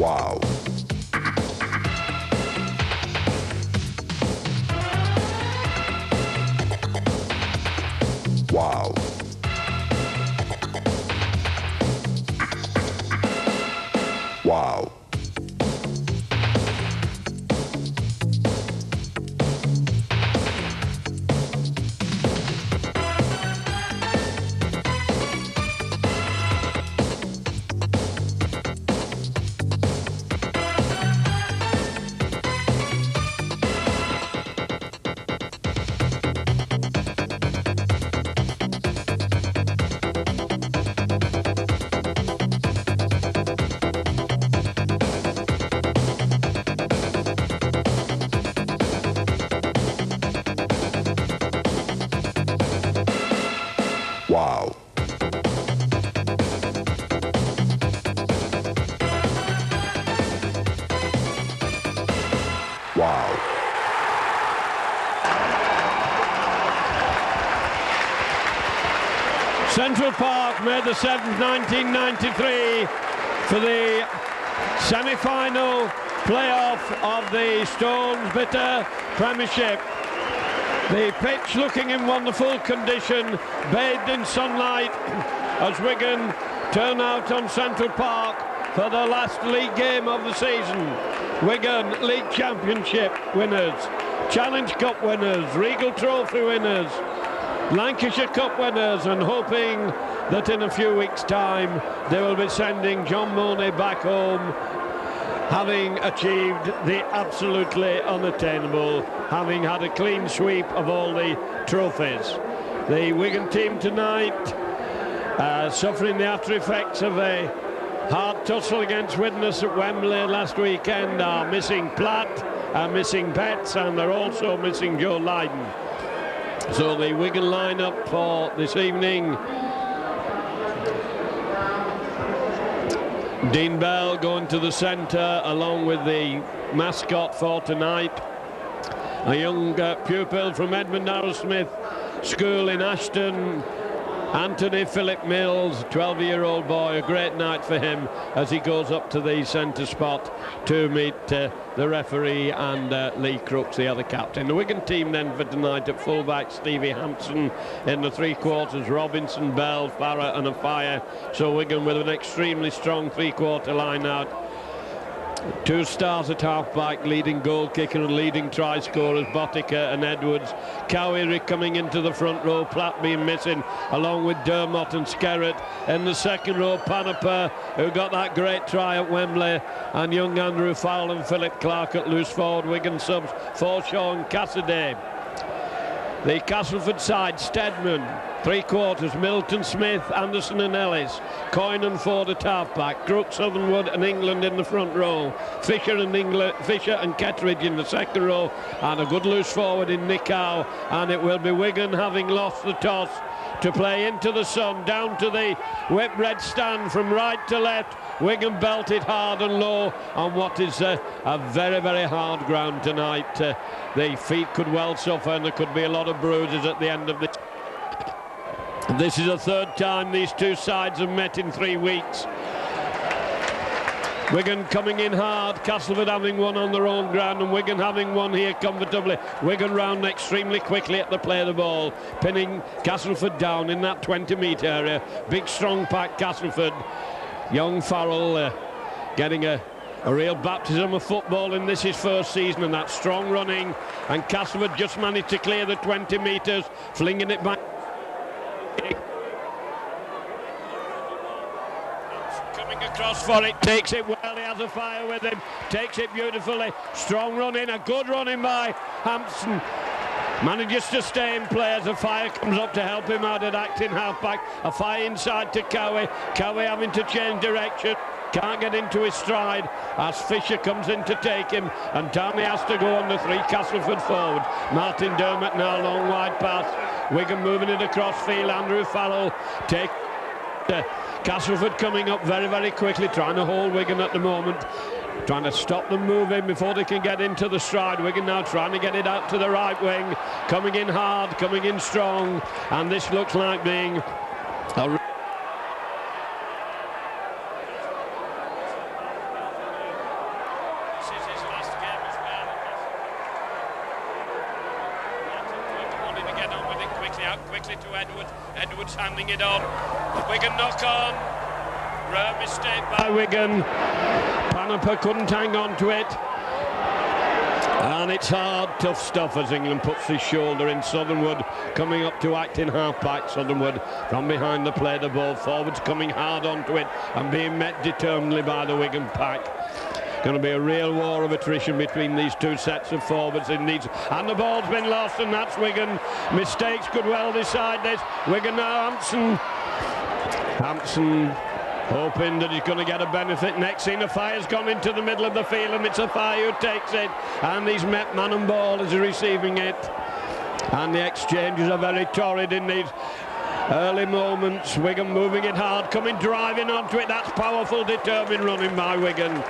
Wow. Wow. Wow. Wow. Wow. Central Park, May the 7th, 1993, for the semi-final playoff of the Stones Bitter Premiership. The pitch looking in wonderful condition, bathed in sunlight, as Wigan turn out on Central Park for the last league game of the season. Wigan League Championship winners, Challenge Cup winners, Regal Trophy winners, Lancashire Cup winners, and hoping that in a few weeks' time they will be sending John Mooney back home, having achieved the absolutely unattainable, having had a clean sweep of all the trophies. The Wigan team tonight suffering the after effects of a hard tussle against Widnes at Wembley last weekend, are missing Platt, are missing Betts, and they're also missing Joe Lydon. So the Wigan lineup for this evening: Dean Bell going to the centre along with the mascot for tonight, a young pupil from Edmund Arrowsmith School in Ashton, Anthony Philip Mills, 12-year-old boy. A great night for him as he goes up to the centre spot to meet the referee and Lee Crooks, the other captain. The Wigan team then for tonight: at fullback Stevie Hampson, in the three quarters Robinson, Bell, Farah and Afire. So Wigan with an extremely strong three-quarter line out. Two stars at half-back, leading goal kicker and leading try scorers Botica and Edwards. Cowie coming into the front row, Platt being missing, along with Dermott and Skerrett. In the second row, Panaper, who got that great try at Wembley, and young Andrew Fowle and Philip Clark at loose forward. Wigan subs: Forshaw and Cassidy. The Castleford side: Stedman, three quarters, Milton, Smith, Anderson and Ellis, Coyne and Ford at half-back, Crooks, Southernwood and England in the front row, Fisher and Kettridge in the second row, and a good loose forward in Nick Howe. And it will be Wigan, having lost the toss, to play into the sun, down to the whip-red stand from right to left. Wigan belted hard and low on what is a very, very hard ground tonight. The feet could well suffer, and there could be a lot of bruises at the end of this. This is the third time these two sides have met in 3 weeks. Wigan coming in hard, Castleford having won on their own ground, and Wigan having won here comfortably. Wigan round extremely quickly at the play of the ball, pinning Castleford down in that 20-metre area. Big strong pack Castleford. Young Farrell getting a real baptism of football in this his first season, and that strong running, and Castleford just managed to clear the 20 metres, flinging it back. Coming across for it, takes it well, he has a fire with him, takes it beautifully, strong running, a good running by Hampson. Manages to stay in play as a fire comes up to help him out at acting halfback. A fire inside to Cowie. Cowie having to change direction. Can't get into his stride as Fisher comes in to take him, and down he has to go on the three Castleford forward. Martin Dermott now, long wide pass. Wigan moving it across field. Andrew Farrell take Castleford coming up very, very quickly, trying to hold Wigan at the moment, trying to stop them moving before they can get into the stride. Wigan now trying to get it out to the right wing, coming in hard, coming in strong, and this looks like being a out quickly to Edwards. Edwards handing it on. Wigan knock on. Rare mistake by Wigan. Panaper couldn't hang on to it. And it's hard, tough stuff as England puts his shoulder in. Southernwood coming up to act in half-back. Southernwood from behind the play the ball. Forwards coming hard onto it and being met determinedly by the Wigan pack. Going to be a real war of attrition between these two sets of forwards in these. And the ball's been lost, and that's Wigan. Mistakes could well decide this. Wigan now, Hampson hoping that he's going to get a benefit. Next thing, a fire's gone into the middle of the field, and it's a fire who takes it. And he's met man and ball as he's receiving it. And the exchanges are very torrid in these early moments. Wigan moving it hard, coming driving onto it. That's powerful, determined running by Wigan.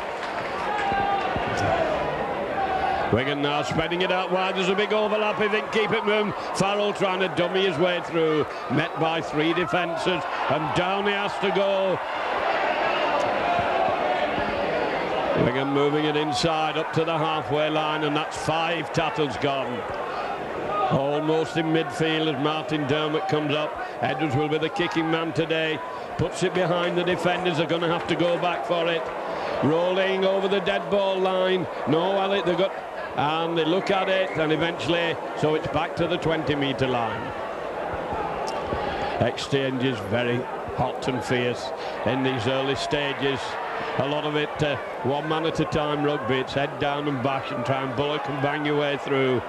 Wigan now spreading it out wide. There's a big overlap. I think keep it moving. Farrell trying to dummy his way through. Met by three defences. And down he has to go. Wigan moving it inside up to the halfway line. And that's 5 tackles gone. Almost in midfield as Martin Dermott comes up. Edwards will be the kicking man today. Puts it behind the defenders. They're going to have to go back for it. Rolling over the dead ball line. No, Elliot, they've got... And they look at it, and eventually, so it's back to the 20-metre line. Exchange is very hot and fierce in these early stages. A lot of it one man at a time rugby. It's head down and bash and try and bullock and bang your way through.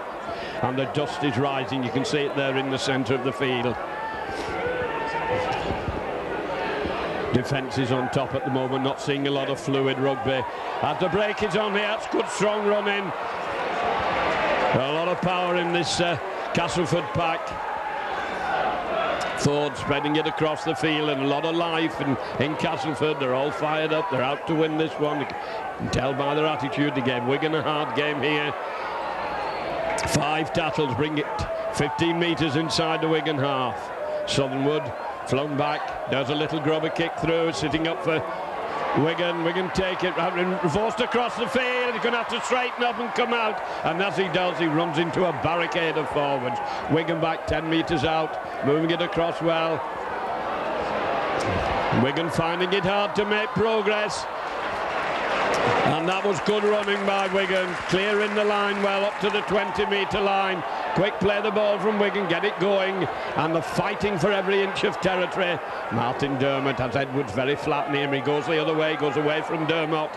And the dust is rising. You can see it there in the centre of the field. Defence is on top at the moment, not seeing a lot of fluid rugby. As the break is on here, that's good strong running. A lot of power in this Castleford pack. Ford spreading it across the field, and a lot of life in Castleford. They're all fired up, they're out to win this one. You can tell by their attitude. They gave Wigan a hard game here. 5 tackles bring it 15 metres inside the Wigan half. Southernwood flung back, does a little grubber kick through, sitting up for Wigan. Wigan take it, forced across the field. He's going to have to straighten up and come out. And as he does, he runs into a barricade of forwards. Wigan back 10 metres out, moving it across well. Wigan finding it hard to make progress. And that was good running by Wigan, clearing the line well up to the 20-metre line. Quick play the ball from Wigan, get it going, and the fighting for every inch of territory. Martin Dermott has Edwards very flat near him. He goes the other way, goes away from Dermott.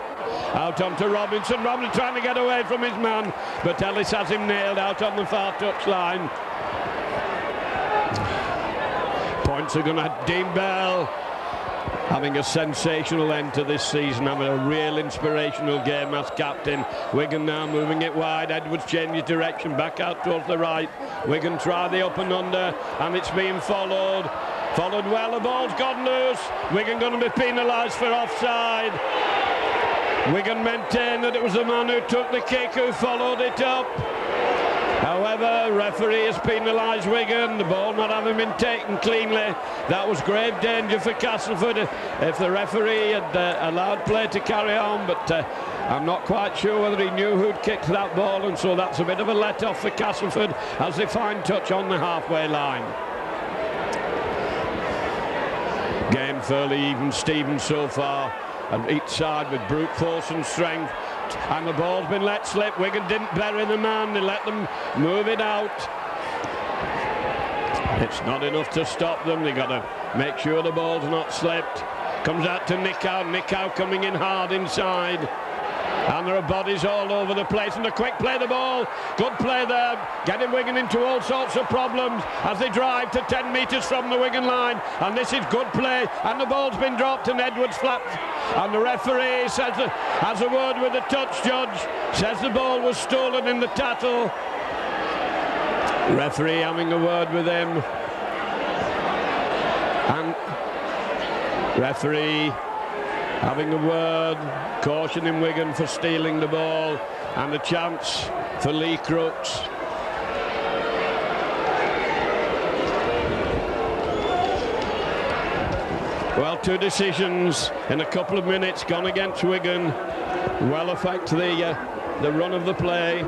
Out onto Robinson. Robinson trying to get away from his man, but Ellis has him nailed out on the far touch line. Points are going to Dean Bell. Having a sensational end to this season, having a real inspirational game as captain. Wigan now moving it wide. Edwards changes direction back out towards the right. Wigan try the up and under, and it's being followed well. The ball's gone loose. Wigan going to be penalised for offside. Wigan maintain that it was the man who took the kick who followed it up. However, referee has penalised Wigan. The ball not having been taken cleanly. That was grave danger for Castleford if the referee had allowed play to carry on, but I'm not quite sure whether he knew who'd kicked that ball, and so that's a bit of a let-off for Castleford as they find touch on the halfway line. Game fairly even Steven so far, and each side with brute force and strength. And the ball's been let slip. Wigan didn't bury the man, they let them move it out. It's not enough to stop them. They've got to make sure the ball's not slipped. Comes out to Nicow coming in hard inside. And there are bodies all over the place, and a quick play the ball. Good play there, getting Wigan into all sorts of problems as they drive to 10 metres from the Wigan line. And this is good play, and the ball's been dropped, and Edwards flapped. And the referee says has a word with the touch judge, says the ball was stolen in the tackle. Referee having a word with him. And referee having a word, cautioning Wigan for stealing the ball, and a chance for Lee Crooks. Well, 2 decisions in a couple of minutes gone against Wigan. Well affect the run of the play.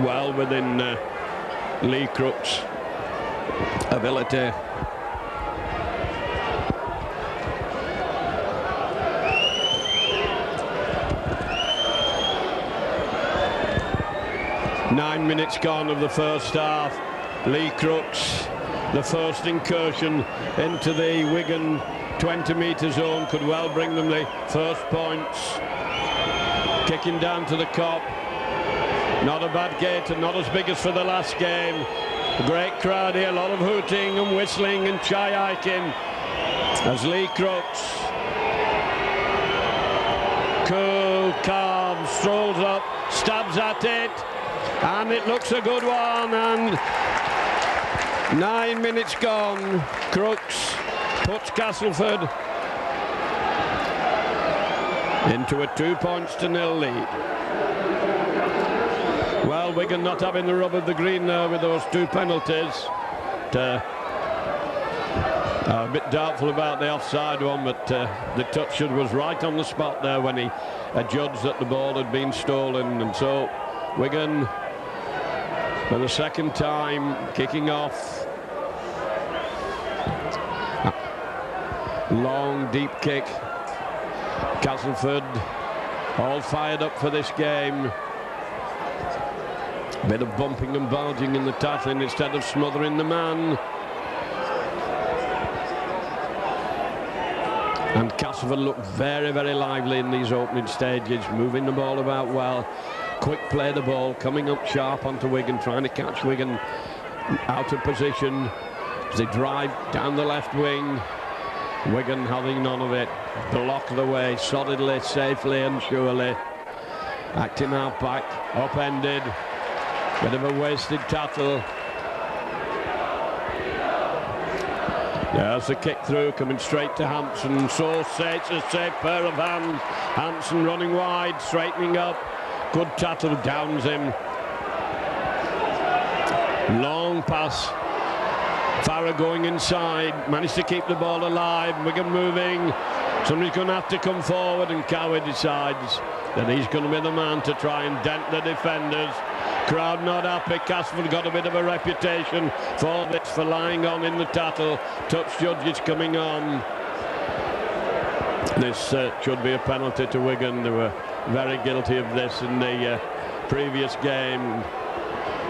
well within Lee Crook's ability. Nine minutes gone of the first half. Lee Crooks, the first incursion into the Wigan 20-metre zone, could well bring them the first points. Kicking down to the Kop. Not a bad gate and not as big as for the last game. A great crowd here, a lot of hooting and whistling and chai-hiking as Lee Crooks, cool, calm, strolls up, stabs at it, and it looks a good one. And 9 minutes gone. Crooks puts Castleford into a 2-0 lead. Well, Wigan not having the rub of the green there with those 2 penalties. A bit doubtful about the offside one, but the touch was right on the spot there when he adjudged that the ball had been stolen. And so Wigan, for the second time, kicking off. Long, deep kick. Castleford all fired up for this game. Bit of bumping and barging in the tackling instead of smothering the man. And Castleford looked very, very lively in these opening stages, moving the ball about well. Quick play the ball, coming up sharp onto Wigan, trying to catch Wigan out of position as they drive down the left wing. Wigan having none of it, block the way solidly, safely and surely. Acting out back, upended, bit of a wasted tackle. There's the kick through, coming straight to Hampson. So it's a safe pair of hands. Hampson running wide, straightening up. Good tackle, downs him. Long pass. Farah going inside, managed to keep the ball alive. Wigan moving. Somebody's going to have to come forward, and Cowie decides that he's going to be the man to try and dent the defenders. Crowd not happy. Castleford got a bit of a reputation for this, for lying on in the tackle. Touch judges coming on. This should be a penalty to Wigan. They were very guilty of this in the previous game.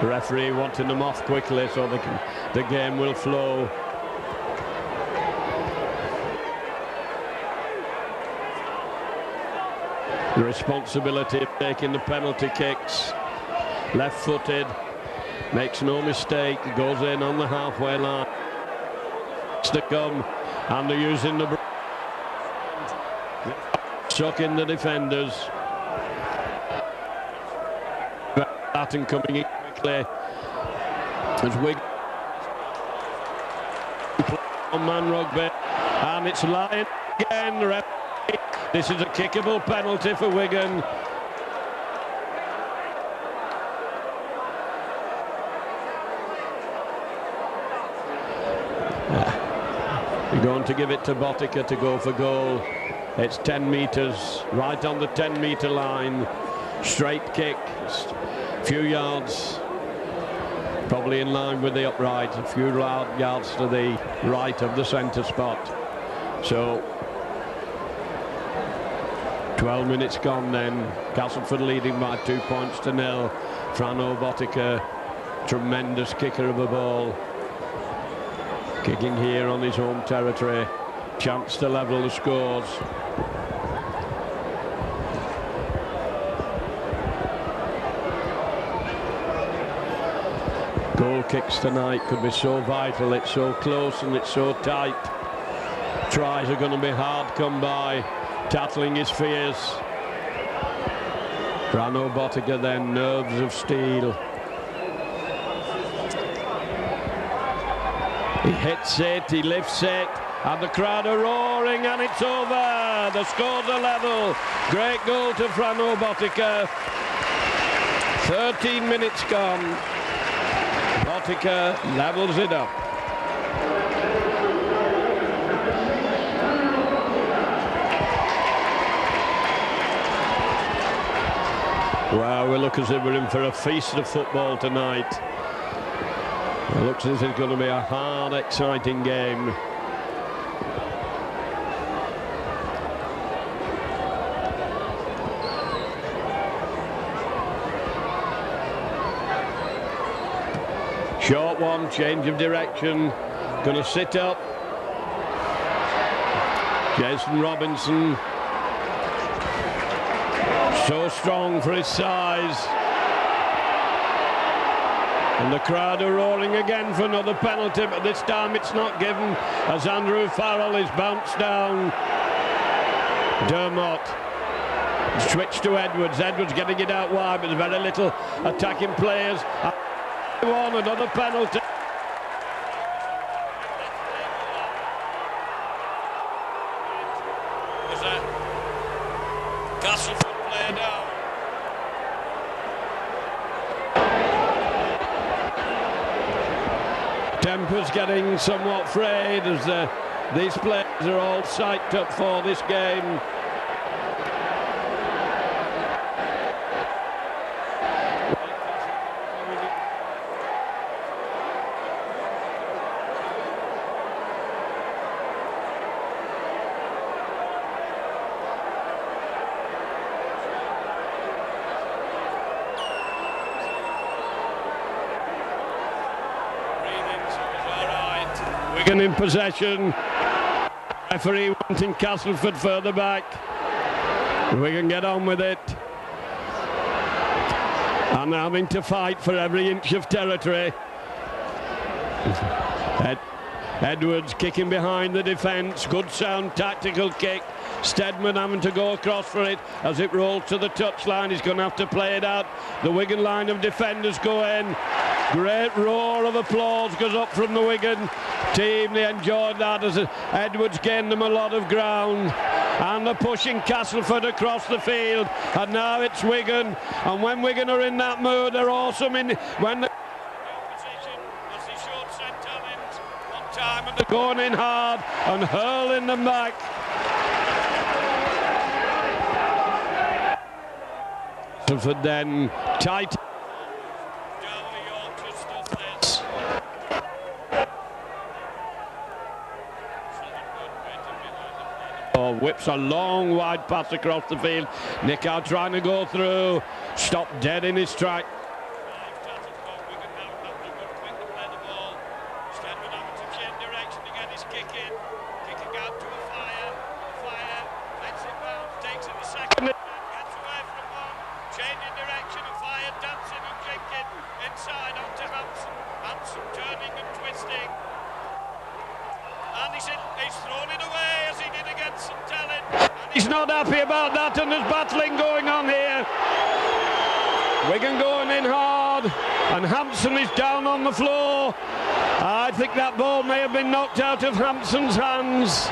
The referee wanting them off quickly so the game will flow. The responsibility of taking the penalty kicks. Left-footed, makes no mistake, goes in on the halfway line. It's to come, and they're using the sucking the defenders. That coming in quickly as Wigan on man rugby, and it's lying again. The referee. This is a kickable penalty for Wigan. You're going to give it to Botica to go for goal. It's 10 metres, right on the 10-metre line. Straight kick, a few yards, probably in line with the upright, a few yards to the right of the centre spot. So 12 minutes gone then. Castleford leading by 2-0. Frano Botica, tremendous kicker of a ball. Kicking here on his home territory. Chance to level the scores. Goal kicks tonight could be so vital. It's so close and it's so tight. Tries are going to be hard come by. Tattling is fierce. Frano Botica then, nerves of steel. He hits it, he lifts it, and the crowd are roaring, and it's over. The scores are level. Great goal to Frano Botica. 13 minutes gone. Botica levels it up. Well, we look as if we're in for a feast of football tonight. It looks as if it's going to be a hard, exciting game. Short one, change of direction. Going to sit up. Jason Robinson. So strong for his size. And the crowd are roaring again for another penalty, but this time it's not given as Andrew Farrell is bounced down. Dermot. Switch to Edwards. Edwards getting it out wide, but there's very little attacking players. Another penalty. Was a Castleford player down. Temper's getting somewhat frayed as these players are all psyched up for this game. Wigan in possession. Referee wanting Castleford further back. Wigan get on with it. And having to fight for every inch of territory. Edwards kicking behind the defence. Good sound tactical kick. Steadman having to go across for it as it rolls to the touchline. He's going to have to play it out. The Wigan line of defenders go in. Great roar of applause goes up from the Wigan team. They enjoyed that as Edwards gained them a lot of ground. And they're pushing Castleford across the field. And now it's Wigan. And when Wigan are in that mood, they're awesome. When the opposition, as they showed St. Helens one time, and they're going in hard and hurling them back. Castleford then tight. Whips a long wide pass across the field. Nickard trying to go through. Stopped dead in his track. Steadman having to change direction to get his kick in. Kicking out to a fire. Fire. Lets it bounce. Takes it a second. Gets away from one. Changing direction. A fire dancing and kicking. Inside onto Hanson. Hanson turning and twisting. And he's thrown it away as he did against St. Helens. He's not happy about that, and there's battling going on here. Wigan going in hard, and Hampson is down on the floor. I think that ball may have been knocked out of Hampson's hands.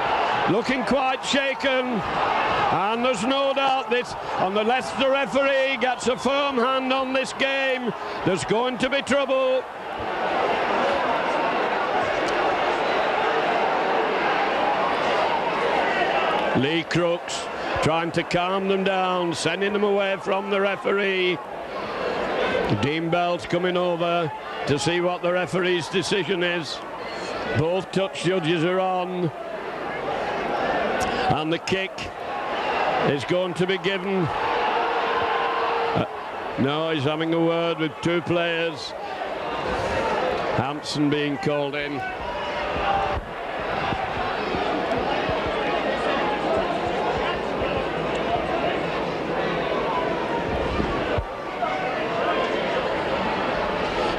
Looking quite shaken. And there's no doubt this, unless the referee gets a firm hand on this game, there's going to be trouble. Lee Crooks trying to calm them down, sending them away from the referee. Dean Bell's coming over to see what the referee's decision is. Both touch judges are on. And the kick is going to be given. No, he's having a word with two players. Hampson being called in.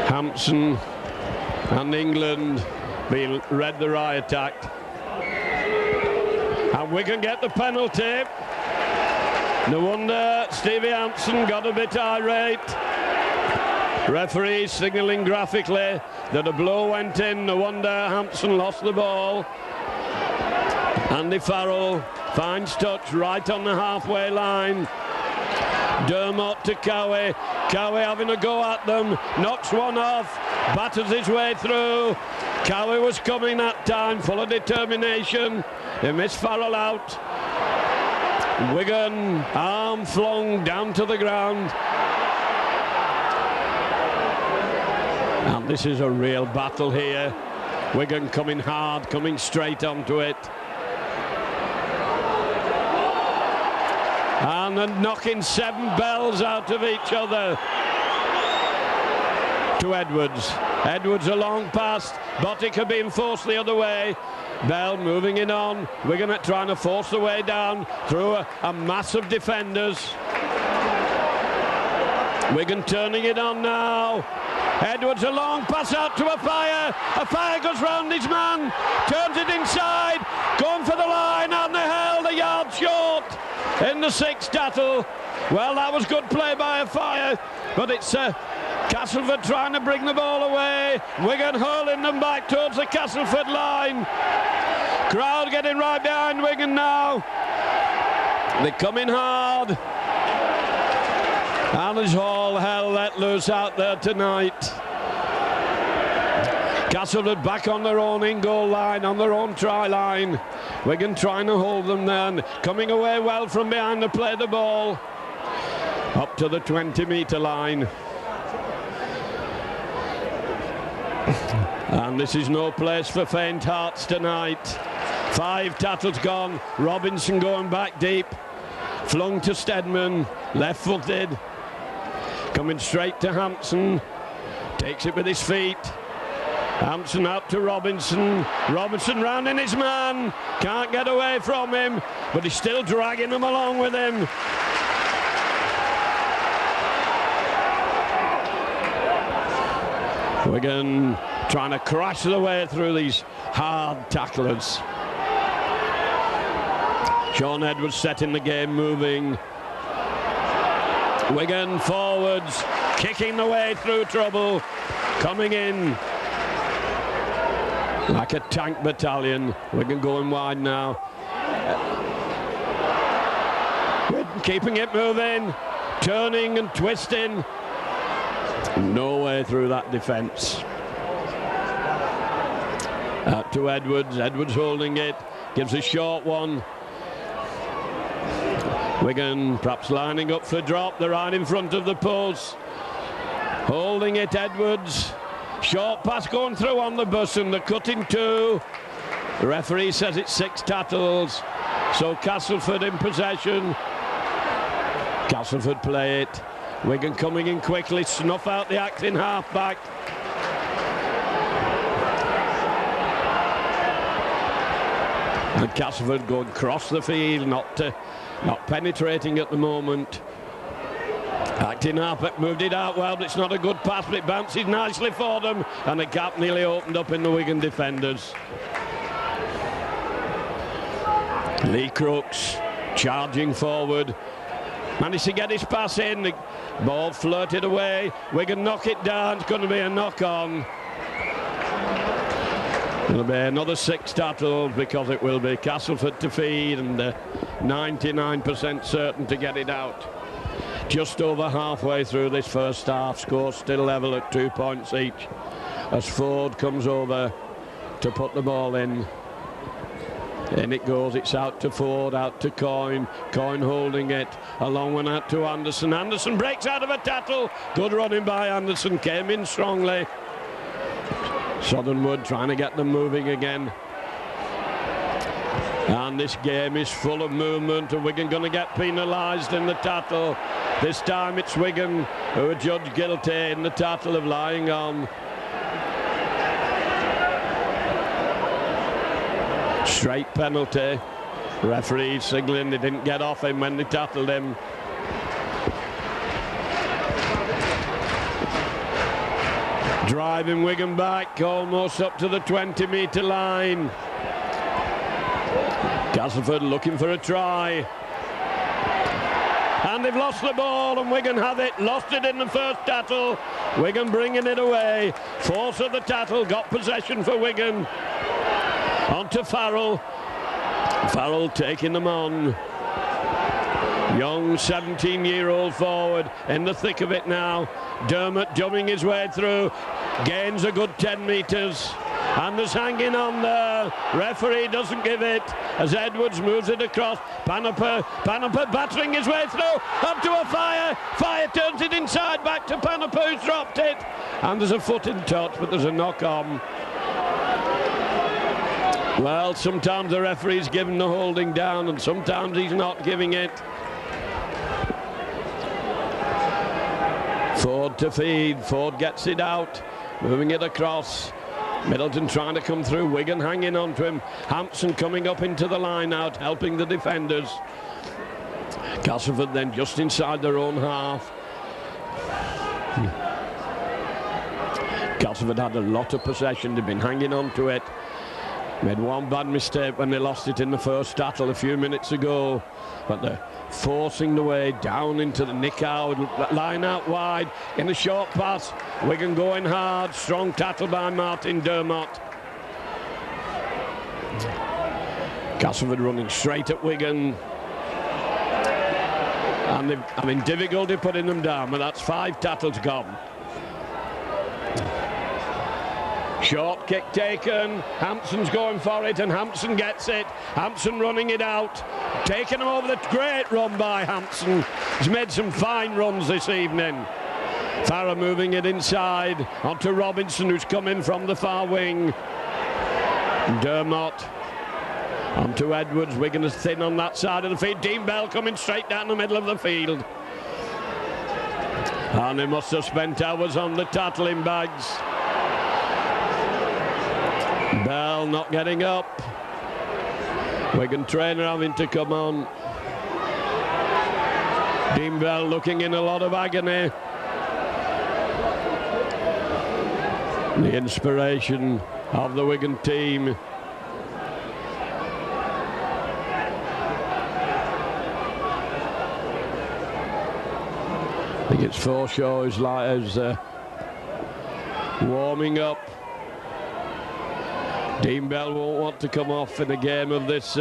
Hampson and England being read the riot act. And Wigan get the penalty. No wonder Stevie Hampson got a bit irate. Referee signalling graphically that a blow went in. No wonder Hampson lost the ball. Andy Farrell finds touch right on the halfway line. Dermot to Cowie. Cowie having a go at them. Knocks one off. Batters his way through. Cowie was coming that time, full of determination. They missed Farrell out. Wigan, arm flung down to the ground. And this is a real battle here. Wigan coming hard, coming straight onto it. And then knocking 7 bells out of each other. To Edwards. Edwards a long pass. Bottica being forced the other way. Bell moving it on. Wigan trying to force the way down through a mass of defenders. Wigan turning it on now. Edwards a long pass out to Afire. Afire goes round his man. Turns it inside. Going for the line, and they held a yard short in the 6th tattle. Well, that was good play by Afire, but it's Castleford trying to bring the ball away. Wigan hurling them back towards the Castleford line. Crowd getting right behind Wigan now. They're coming hard. And there's all hell let loose out there tonight. Castleford back on their own in-goal line, on their own try line. Wigan trying to hold them there, coming away well from behind to play the ball. Up to the 20-metre line. And this is no place for faint hearts tonight. 5 tattles gone. Robinson going back deep. Flung to Stedman, left-footed. Coming straight to Hampson. Takes it with his feet. Hampson out to Robinson. Robinson rounding his man. Can't get away from him, but he's still dragging them along with him. Wigan trying to crash their way through these hard tacklers. Sean Edwards setting the game moving. Wigan forwards, kicking the way through trouble, coming in like a tank battalion. Wigan going wide now. Keeping it moving, turning and twisting. No way through that defence. Out to Edwards. Edwards holding it. Gives a short one. Wigan perhaps lining up for a drop. They're right in front of the post. Holding it, Edwards. Short pass going through on the bus, and they're cutting 2. The referee says it's 6 tackles. So Castleford in possession. Castleford play it. Wigan coming in quickly, snuff out the acting half-back. And Castleford going across the field, not penetrating at the moment. Acting half-back moved it out well, but it's not a good pass, but it bounces nicely for them, and the gap nearly opened up in the Wigan defenders. Lee Crooks charging forward. Managed to get his pass in. The ball flirted away. Wigan knock it down. It's going to be a knock-on. It'll be another 6 tackles, because it will be Castleford to feed, and 99% certain to get it out. Just over halfway through this first half. Score still level at 2 points each, as Ford comes over to put the ball in. In it goes, it's out to Ford, out to Coyne. Coyne holding it, a long one out to Anderson. Anderson breaks out of a tackle. Good running by Anderson, came in strongly. Southernwood trying to get them moving again. And this game is full of movement, and Wigan going to get penalised in the tackle. This time it's Wigan who are judged guilty in the tackle of lying on. Straight penalty. Referee signalling they didn't get off him when they tackled him. Driving Wigan back almost up to the 20-metre line. Castleford looking for a try. And they've lost the ball, and Wigan have it. Lost it in the first tackle. Wigan bringing it away. Force of the tackle, got possession for Wigan. On to Farrell. Farrell taking them on. Young 17-year-old forward in the thick of it now. Dermot jumping his way through. Gains a good 10 metres. And there's hanging on there. Referee doesn't give it as Edwards moves it across. Panaper battering his way through. Up to a Fire. Fire turns it inside back to Panaper, who's dropped it. And there's a foot in touch, but there's a knock on. Well, sometimes the referee's giving the holding down and sometimes he's not giving it. Ford to feed. Ford gets it out, moving it across. Middleton trying to come through. Wigan hanging on to him. Hampson coming up into the line out, helping the defenders. Castleford then just inside their own half. Castleford had a lot of possession. They've been hanging on to it. Made one bad mistake when they lost it in the first battle a few minutes ago. But they're forcing the way down into the Nick-out, line out wide in a short pass. Wigan going hard. Strong tackle by Martin Dermott. Castleford running straight at Wigan. And they're having difficulty putting them down, but that's 5 tackles gone. Short kick taken. Hampson's going for it, and Hampson gets it. Hampson running it out. Taken over the great run by Hampson. He's made some fine runs this evening. Farah moving it inside onto Robinson, who's come in from the far wing. Dermott onto Edwards. Wigan is thin on that side of the field. Dean Bell coming straight down the middle of the field. And they must have spent hours on the tattling bags. Bell not getting up. Wigan trainer having to come on. Dean Bell looking in a lot of agony. The inspiration of the Wigan team. I think it's Forshaw who's warming up. Dean Bell won't want to come off in a game of this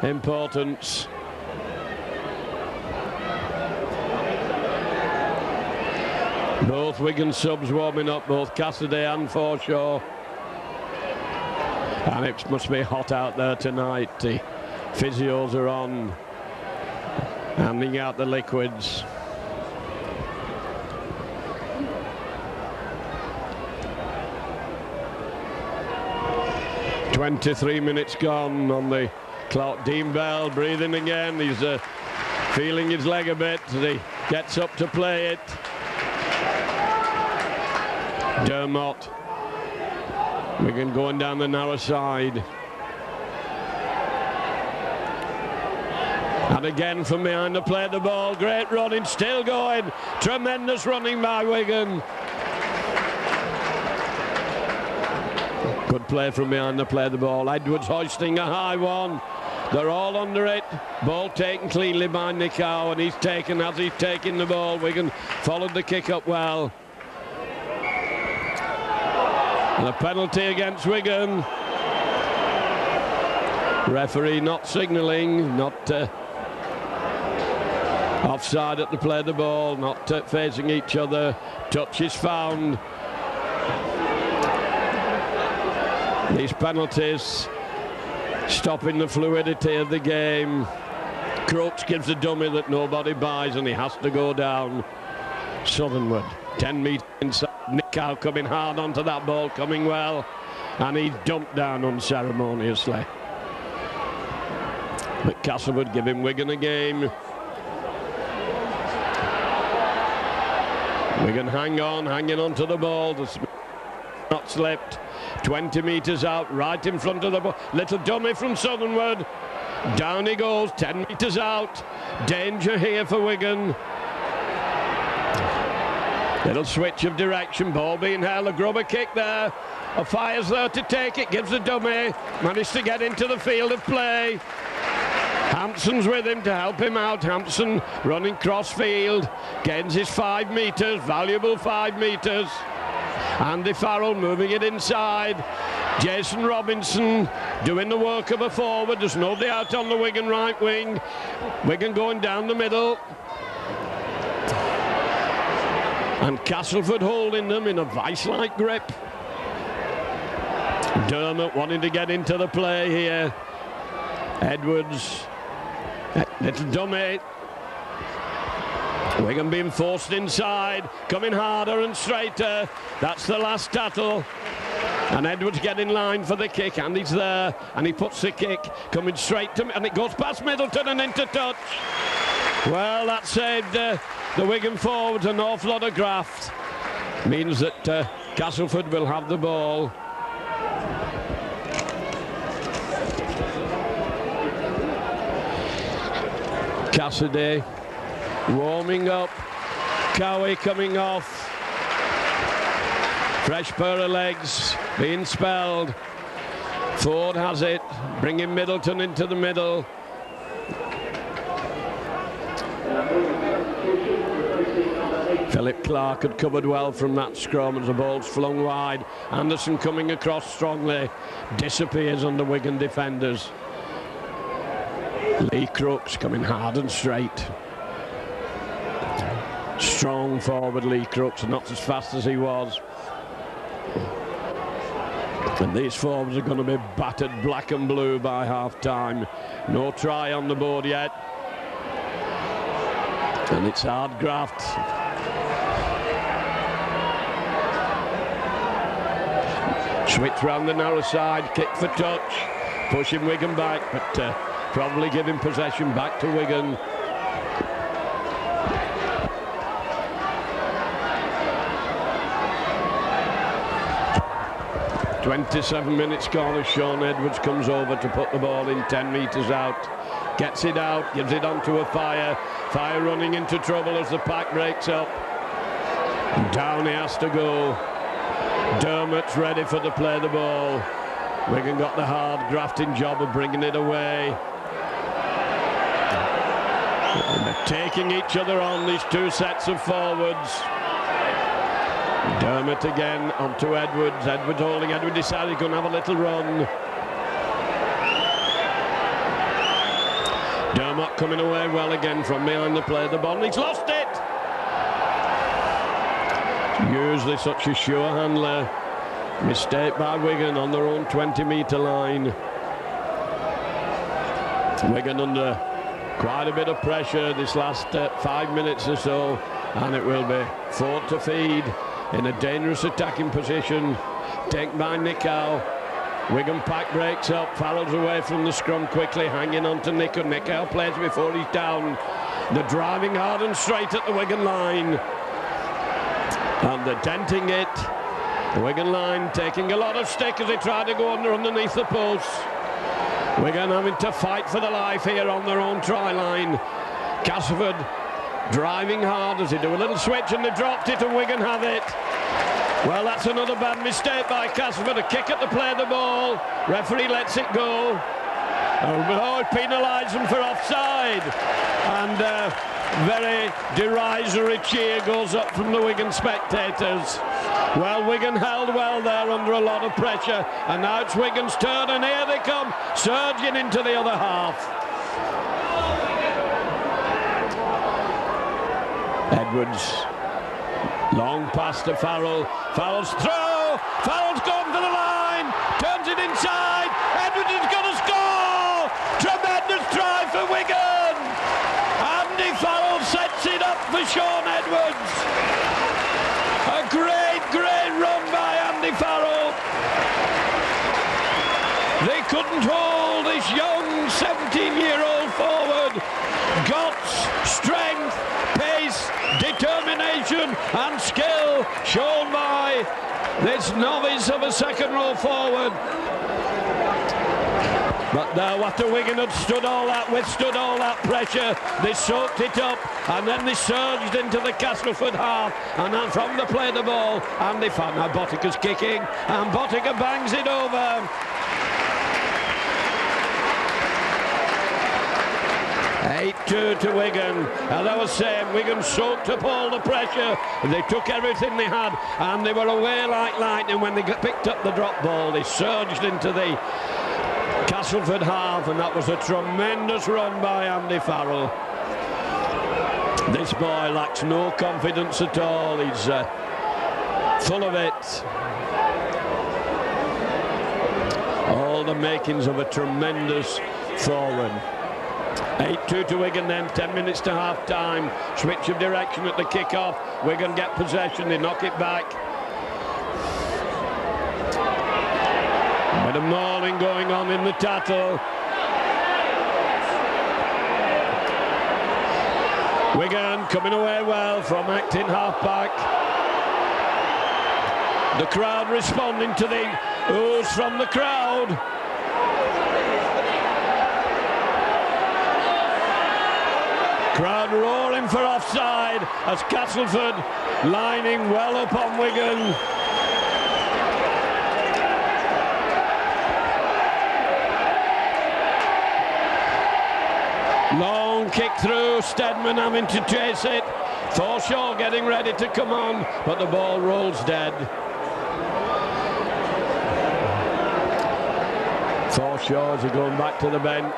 importance. Both Wigan subs warming up, both Cassidy and Forshaw. And it must be hot out there tonight. The physios are on, handing out the liquids. "23 minutes gone on the clock." Dean Bell breathing again. He's feeling his leg a bit as he gets up to play it. Dermott. Wigan going down the narrow side. And again from behind the play the ball. Great running, still going. Tremendous running by Wigan. Good play from behind the play the ball. Edwards hoisting a high one. They're all under it. Ball taken cleanly by Nick Howe, and he's taken as he's taking the ball. Wigan followed the kick up well. And a penalty against Wigan. Referee not signalling, not offside at the play the ball, not facing each other. Touch is found. These penalties stopping the fluidity of the game. Crooks gives a dummy that nobody buys, and he has to go down. Southernwood, 10 metres inside. Nick Howe coming hard onto that ball, coming well, and he's dumped down unceremoniously. But Castleford giving Wigan a game. Wigan hanging on to the ball. Not slipped. 20 metres out, right in front of the ball. Little dummy from Southernwood. Down he goes, 10 metres out. Danger here for Wigan. Little switch of direction, ball being held. A grubber kick there. A Fire's there to take it, gives a dummy. Managed to get into the field of play. Hampson's with him to help him out. Hampson running cross field. Gains his 5 metres, valuable 5 metres. Andy Farrell moving it inside. Jason Robinson doing the work of a forward. There's nobody out on the Wigan right wing. Wigan going down the middle. And Castleford holding them in a vice-like grip. Dermot wanting to get into the play here. Edwards, little dummy. Wigan being forced inside, coming harder and straighter. That's the last tattle. And Edwards getting in line for the kick, and he's there, and he puts the kick coming straight to me, and it goes past Middleton and into touch. Well, that saved the Wigan forwards an awful lot of graft. Means that Castleford will have the ball. Cassidy warming up. Cowie coming off. Fresh pair of legs being spelled. Ford has it, bringing Middleton into the middle. Philip Clark had covered well from that scrum as the ball's flung wide. Anderson coming across strongly, disappears under Wigan defenders. Lee Crooks coming hard and straight. Strong forward Lee Crooks, not as fast as he was. And these forwards are going to be battered black and blue by half-time. No try on the board yet. And it's hard graft. Switch round the narrow side, kick for touch. Pushing Wigan back, but probably giving possession back to Wigan. "27 minutes gone" as Sean Edwards comes over to put the ball in 10 metres out. Gets it out, gives it onto a Fire. Fire running into trouble as the pack breaks up. And down he has to go. Dermot's ready for the play the ball. Wigan got the hard grafting job of bringing it away. And they're taking each other on, these two sets of forwards. Dermot again onto Edwards. Edwards holding. Edwards decided he's going to have a little run. Dermot coming away well again from behind the play the ball. He's lost it. Usually such a sure handler. Mistake by Wigan on their own 20-metre line. Wigan under quite a bit of pressure this last 5 minutes or so, and it will be Ford to feed in a dangerous attacking position. Taken by Nicow. Wigan pack breaks up. Farrell's away from the scrum quickly, hanging on to Nicow. Nicow plays before he's down. They're driving hard and straight at the Wigan line. And they're denting it. The Wigan line taking a lot of stick as they try to go underneath the post. Wigan having to fight for their life here on their own try line. Castleford driving hard as they do a little switch, and they dropped it, and Wigan have it. Well, that's another bad mistake by Castleford. A kick at the play the ball. Referee lets it go. Oh, penalised them for offside. And very derisory cheer goes up from the Wigan spectators. Well, Wigan held well there under a lot of pressure, and now it's Wigan's turn, and here they come, surging into the other half. Edwards, long pass to Farrell. Farrell's throw. Farrell's gone for the line. Turns it inside. Edwards is going to score. Tremendous try for Wigan. Andy Farrell sets it up for Sean Edwards. A great, great run by Andy Farrell. They couldn't hold this young 17-year-old forward. Guts, strength, pace, determination and skill shown by this novice of a second row forward. But now after Wigan had withstood all that pressure, they soaked it up, and then they surged into the Castleford half, and then from the play the ball, Andy Farrell. Now Bottika's kicking, and Bottica bangs it over. 8-2 to Wigan. As I was saying, Wigan soaked up all the pressure. They took everything they had, and they were away like lightning. When they picked up the drop ball, they surged into the Castleford half, and that was a tremendous run by Andy Farrell. This boy lacks no confidence at all. He's full of it. all the makings of a tremendous forward. 8-2 to Wigan then, 10 minutes to half time. Switch of direction at the kick-off. Wigan get possession, they knock it back. A bit of mauling going on in the Tattle. Wigan coming away well from acting half-back. The crowd responding to the oohs from the crowd. Crowd roaring for offside as Castleford lining well up on Wigan. Long kick through, Steadman having to chase it. Forshaw getting ready to come on, but the ball rolls dead. Forshaw is going back to the bench.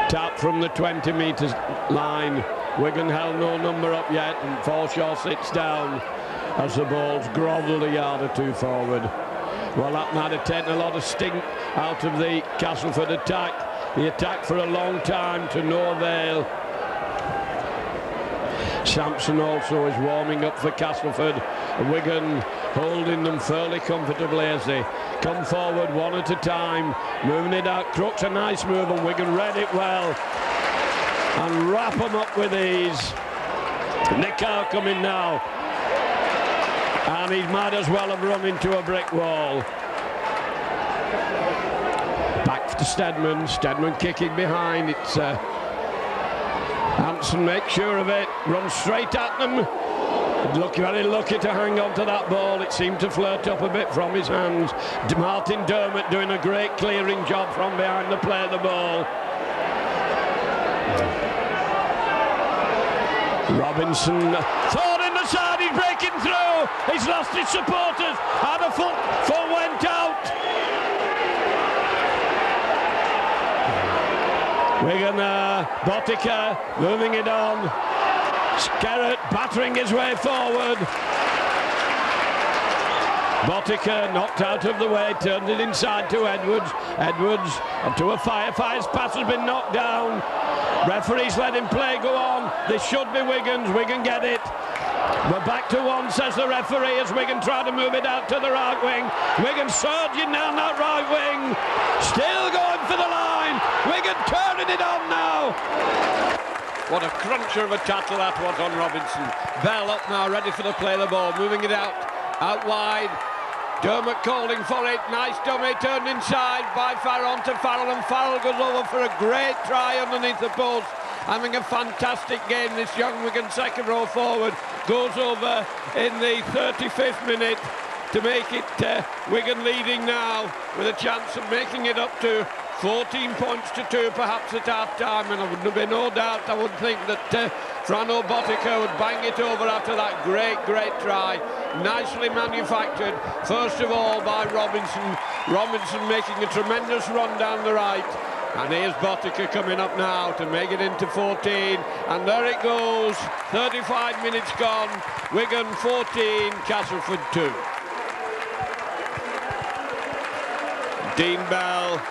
Tap from the 20 metres line. Wigan held no number up yet, and Forshaw sits down as the ball's grovelled a yard or two forward. Well, that might have taken a lot of sting out of the Castleford attack. The attack for a long time to no avail. Sampson also is warming up for Castleford. Wigan holding them fairly comfortably as they come forward one at a time, moving it out. Crook's a nice move, and Wigan read it well and wrap them up with ease. Nick Howe coming now, and he might as well have run into a brick wall. Back to Steadman. Steadman kicking behind. It's Hansen makes sure of it, runs straight at them. Very lucky to hang on to that ball. It seemed to flirt up a bit from his hands. Martin Dermott doing a great clearing job from behind the play of the ball. Robinson thought in the side, he's breaking through. He's lost his supporters, and a foot went out. Wigan, Botica moving it on. Skerrett battering his way forward. Botica knocked out of the way, turned it inside to Edwards. Edwards onto a fire. Fire's pass has been knocked down. Referees let him play go on. This should be Wigan's. Wigan get it. We're back to one, says the referee, as Wigan try to move it out to the right wing. Wigan surging down that right wing. Still going for the line. Wigan turning it on now. What a cruncher of a tackle that was on Robinson. Bell up now, ready for the play of the ball. Moving it out wide. Dermott calling for it. Nice dummy, turned inside by Farron to Farrell, and Farrell goes over for a great try underneath the post. Having a fantastic game, this young Wigan second row forward. Goes over in the 35th minute to make it Wigan leading now, with a chance of making it up to 14 points to 2 perhaps at half-time, and there wouldn't be no doubt, I would think, that Frano Botica would bang it over after that great try. Nicely manufactured, first of all by Robinson. Robinson making a tremendous run down the right. And here's Botica coming up now to make it into 14. And there it goes, 35 minutes gone. Wigan 14, Castleford 2. Dean Bell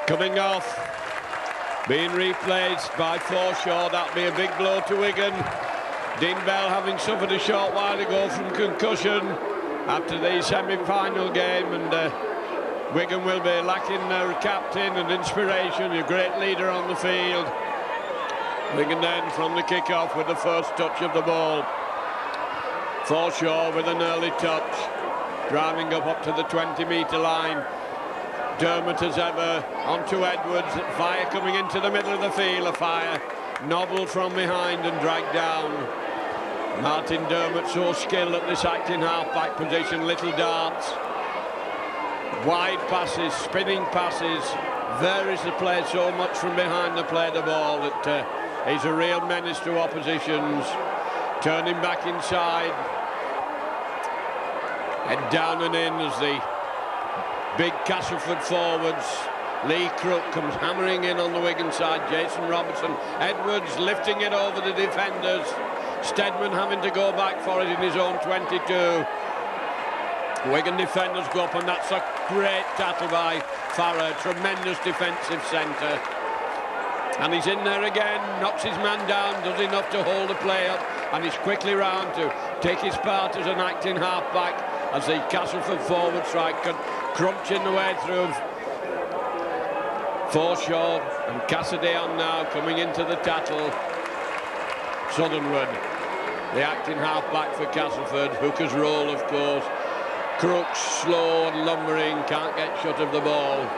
coming off, being replaced by Forshaw. That'll be a big blow to Wigan. Dean Bell having suffered a short while ago from concussion after the semi-final game, and Wigan will be lacking their captain and inspiration, a great leader on the field. Wigan then from the kick-off with the first touch of the ball. Forshaw with an early touch, driving up to the 20-metre line. Dermott as ever, onto Edwards. Fire coming into the middle of the field. A Fire nobbled from behind and dragged down. Martin Dermott so skilled at this acting half-back position. Little darts, wide passes, spinning passes. Varies the play so much from behind the play of the ball that he's a real menace to oppositions. Turning back inside. Head down and in as the big Castleford forwards. Lee Crook comes hammering in on the Wigan side. Jason Robertson. Edwards lifting it over the defenders. Steadman having to go back for it in his own 22. Wigan defenders go up, and that's a great tackle by Farrer. Tremendous defensive centre. And he's in there again, knocks his man down, does enough to hold the play up, and he's quickly round to take his part as an acting half-back as the Castleford forward strike crunching the way through. Forshaw and Cassidy on now, coming into the tackle. Southernwood, the acting half-back for Castleford. Hooker's role, of course. Crooks, slow and lumbering, can't get shut of the ball.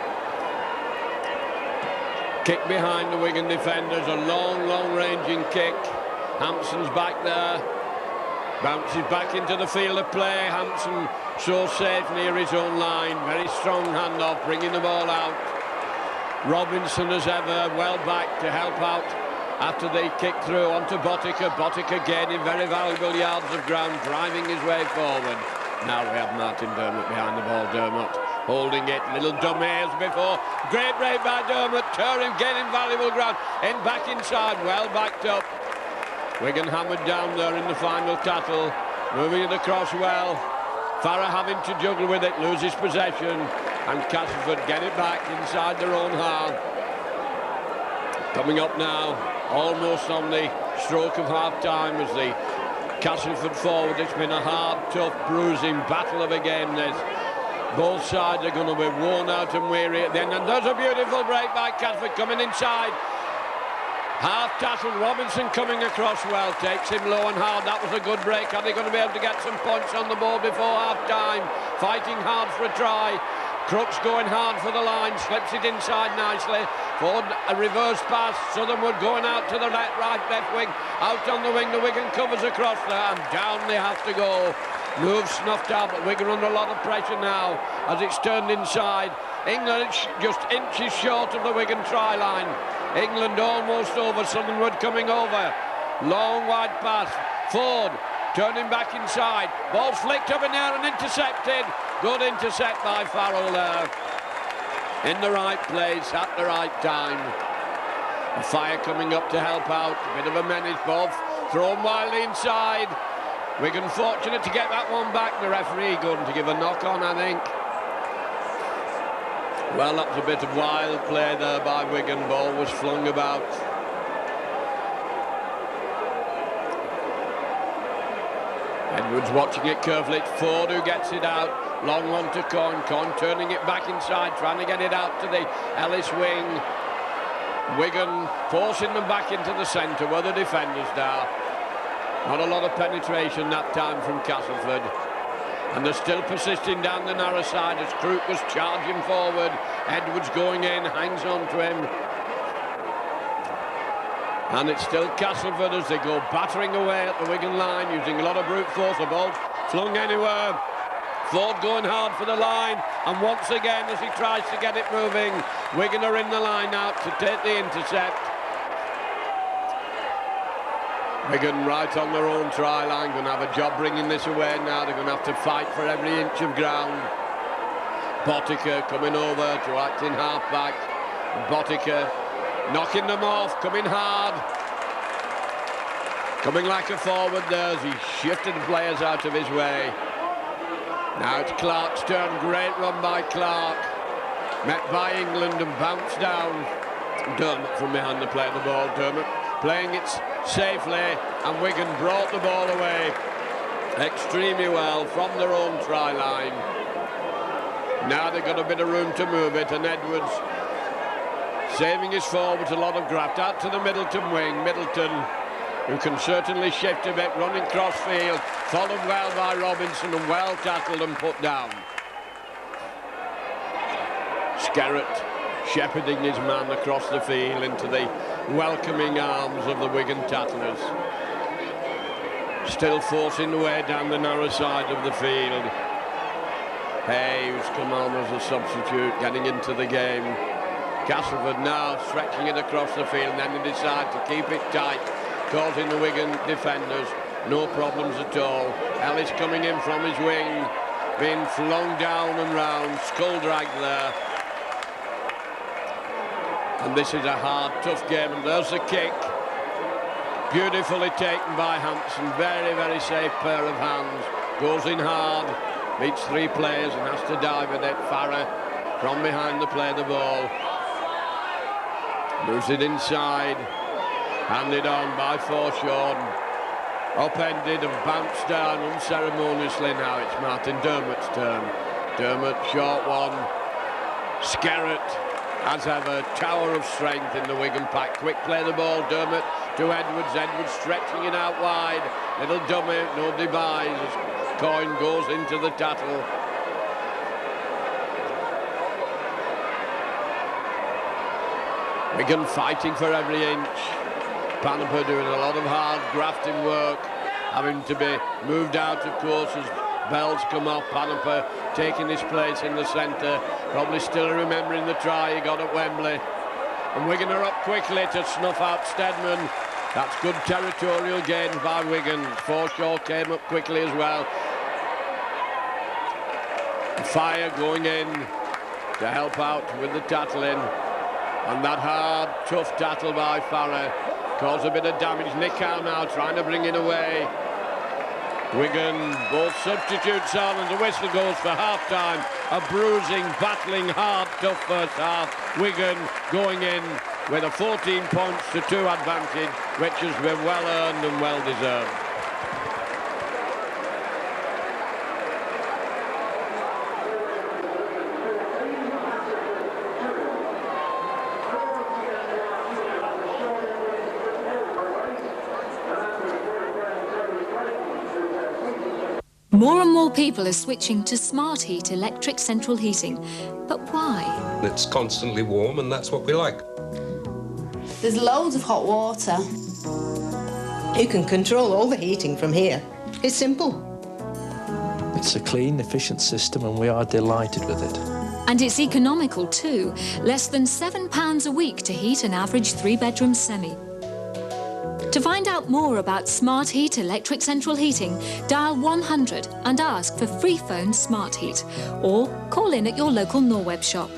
Kick behind the Wigan defenders, a long ranging kick. Hampson's back there. Bounces back into the field of play. Hampson so safe near his own line. Very strong handoff, bringing the ball out. Robinson, as ever, well back to help out after they kick through onto Botica. Botica gaining very valuable yards of ground, driving his way forward. Now we have Martin Dermott behind the ball. Dermott holding it, little dummy as before. Great break by Dermott, Turing gaining valuable ground. In back inside, well backed up. Wigan hammered down there in the final tackle, moving it across well. Farrer having to juggle with it, loses possession, and Castleford get it back inside their own half. Coming up now, almost on the stroke of half-time as the Castleford forward. It's been a hard, tough, bruising battle of a game, this. Both sides are going to be worn out and weary at the end, and there's a beautiful break by Castleford coming inside. Half tackle, Robinson coming across well, takes him low and hard. That was a good break. Are they going to be able to get some points on the board before half-time? Fighting hard for a try. Crooks going hard for the line, slips it inside nicely. Forward, a reverse pass. Southernwood going out to the right left wing. Out on the wing, the Wigan covers across there, and down they have to go. Move snuffed out, but Wigan under a lot of pressure now as it's turned inside. England just inches short of the Wigan try line. England almost over, Southernwood coming over. Long wide pass. Ford turning back inside. Ball flicked up in there and intercepted. Good intercept by Farrell there. In the right place at the right time. A Fire coming up to help out. A bit of a menace, ball thrown wildly inside. Wigan fortunate to get that one back. The referee going to give a knock on, I think. Well, that was a bit of wild play there by Wigan. Ball was flung about. Edwards watching it carefully. It's Ford who gets it out. Long one to Coyne. Coyne turning it back inside, trying to get it out to the Ellis wing. Wigan forcing them back into the centre where the defenders are. Not a lot of penetration that time from Castleford. And they're still persisting down the narrow side as Crook was charging forward. Edwards going in, hangs on to him. And it's still Castleford as they go battering away at the Wigan line, using a lot of brute force. The ball flung anywhere. Ford going hard for the line. And once again, as he tries to get it moving, Wigan are in the line out to take the intercept. Wigan right on their own try line, going to have a job bringing this away now. They're going to have to fight for every inch of ground. Botica coming over to act in half-back. Botica knocking them off, coming hard. Coming like a forward there as he shifted the players out of his way. Now it's Clark's turn, great run by Clark. Met by England and bounced down. Dermott from behind the play of the ball. Dermott playing it safely, and Wigan brought the ball away extremely well from their own try line. Now they've got a bit of room to move it, and Edwards saving his forwards a lot of graft out to the Middleton wing. Middleton, who can certainly shift a bit, running cross field, followed well by Robinson and well tackled and put down. Skerrett shepherding his man across the field into the welcoming arms of the Wigan tattlers. Still forcing the way down the narrow side of the field. Hay, who's come on as a substitute, getting into the game. Castleford now stretching it across the field, and then they decide to keep it tight, causing the Wigan defenders no problems at all. Ellis coming in from his wing, being flung down and round, skull drag there. And this is a hard, tough game, and there's the kick. Beautifully taken by Hampson. Very, very safe pair of hands. Goes in hard. Beats 3 players and has to dive with it. Farah from behind to play the ball. Moves it inside. Handed on by Forshaw. Upended and bounced down unceremoniously. Now it's Martin Dermott's turn. Dermott, short one. Skerrett, as ever, tower of strength in the Wigan pack. Quick play the ball. Dermott to Edwards. Edwards stretching it out wide. Little dummy, nobody buys. Coyne goes into the tattle. Wigan fighting for every inch. Panaper doing a lot of hard grafting work, having to be moved out, of course, as bells come off. Panaper taking his place in the centre, probably still remembering the try he got at Wembley. And Wigan are up quickly to snuff out Steadman. That's good territorial gains by Wigan. Forshaw came up quickly as well. Fire going in to help out with the tackling. And that hard, tough tackle by Farah caused a bit of damage. Nick Howe now trying to bring it away. Wigan, both substitutes on, and the whistle goes for half-time. A bruising, battling, hard, tough first half. Wigan going in with a 14 points to 2 advantage, which has been well earned and well deserved. More and more people are switching to smart heat electric central heating. But why? It's constantly warm, and that's what we like. There's loads of hot water. You can control all the heating from here. It's simple. It's a clean, efficient system, and we are delighted with it. And it's economical too. Less than £7 a week to heat an average 3-bedroom semi. To find out more about Smart Heat electric central heating, dial 100 and ask for free phone Smart Heat, or call in at your local Norweb shop.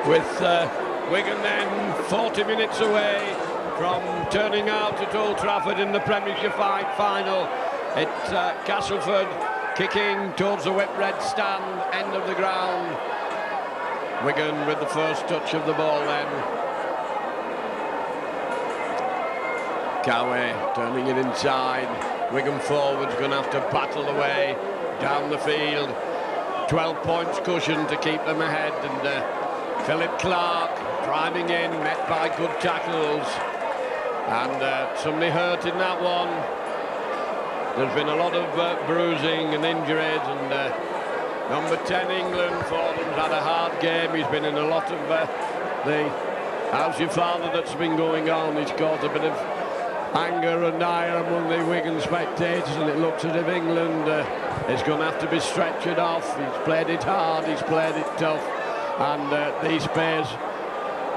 With Wigan then 40 minutes away from turning out at Old Trafford in the Premiership final. It's Castleford kicking towards the Whitbread stand, end of the ground. Wigan with the first touch of the ball then. Cowie turning it inside. Wigan forwards going to have to battle away down the field. 12 points cushion to keep them ahead, and Philip Clark driving in, met by good tackles. And somebody hurt in that one. There's been a lot of bruising and injuries, and number 10 England for them's had a hard game. He's been in a lot of the how's your father that's been going on. He's caused a bit of anger and ire among the Wigan spectators, and it looks as if England is going to have to be stretchered off. He's played it hard, he's played it tough, and these players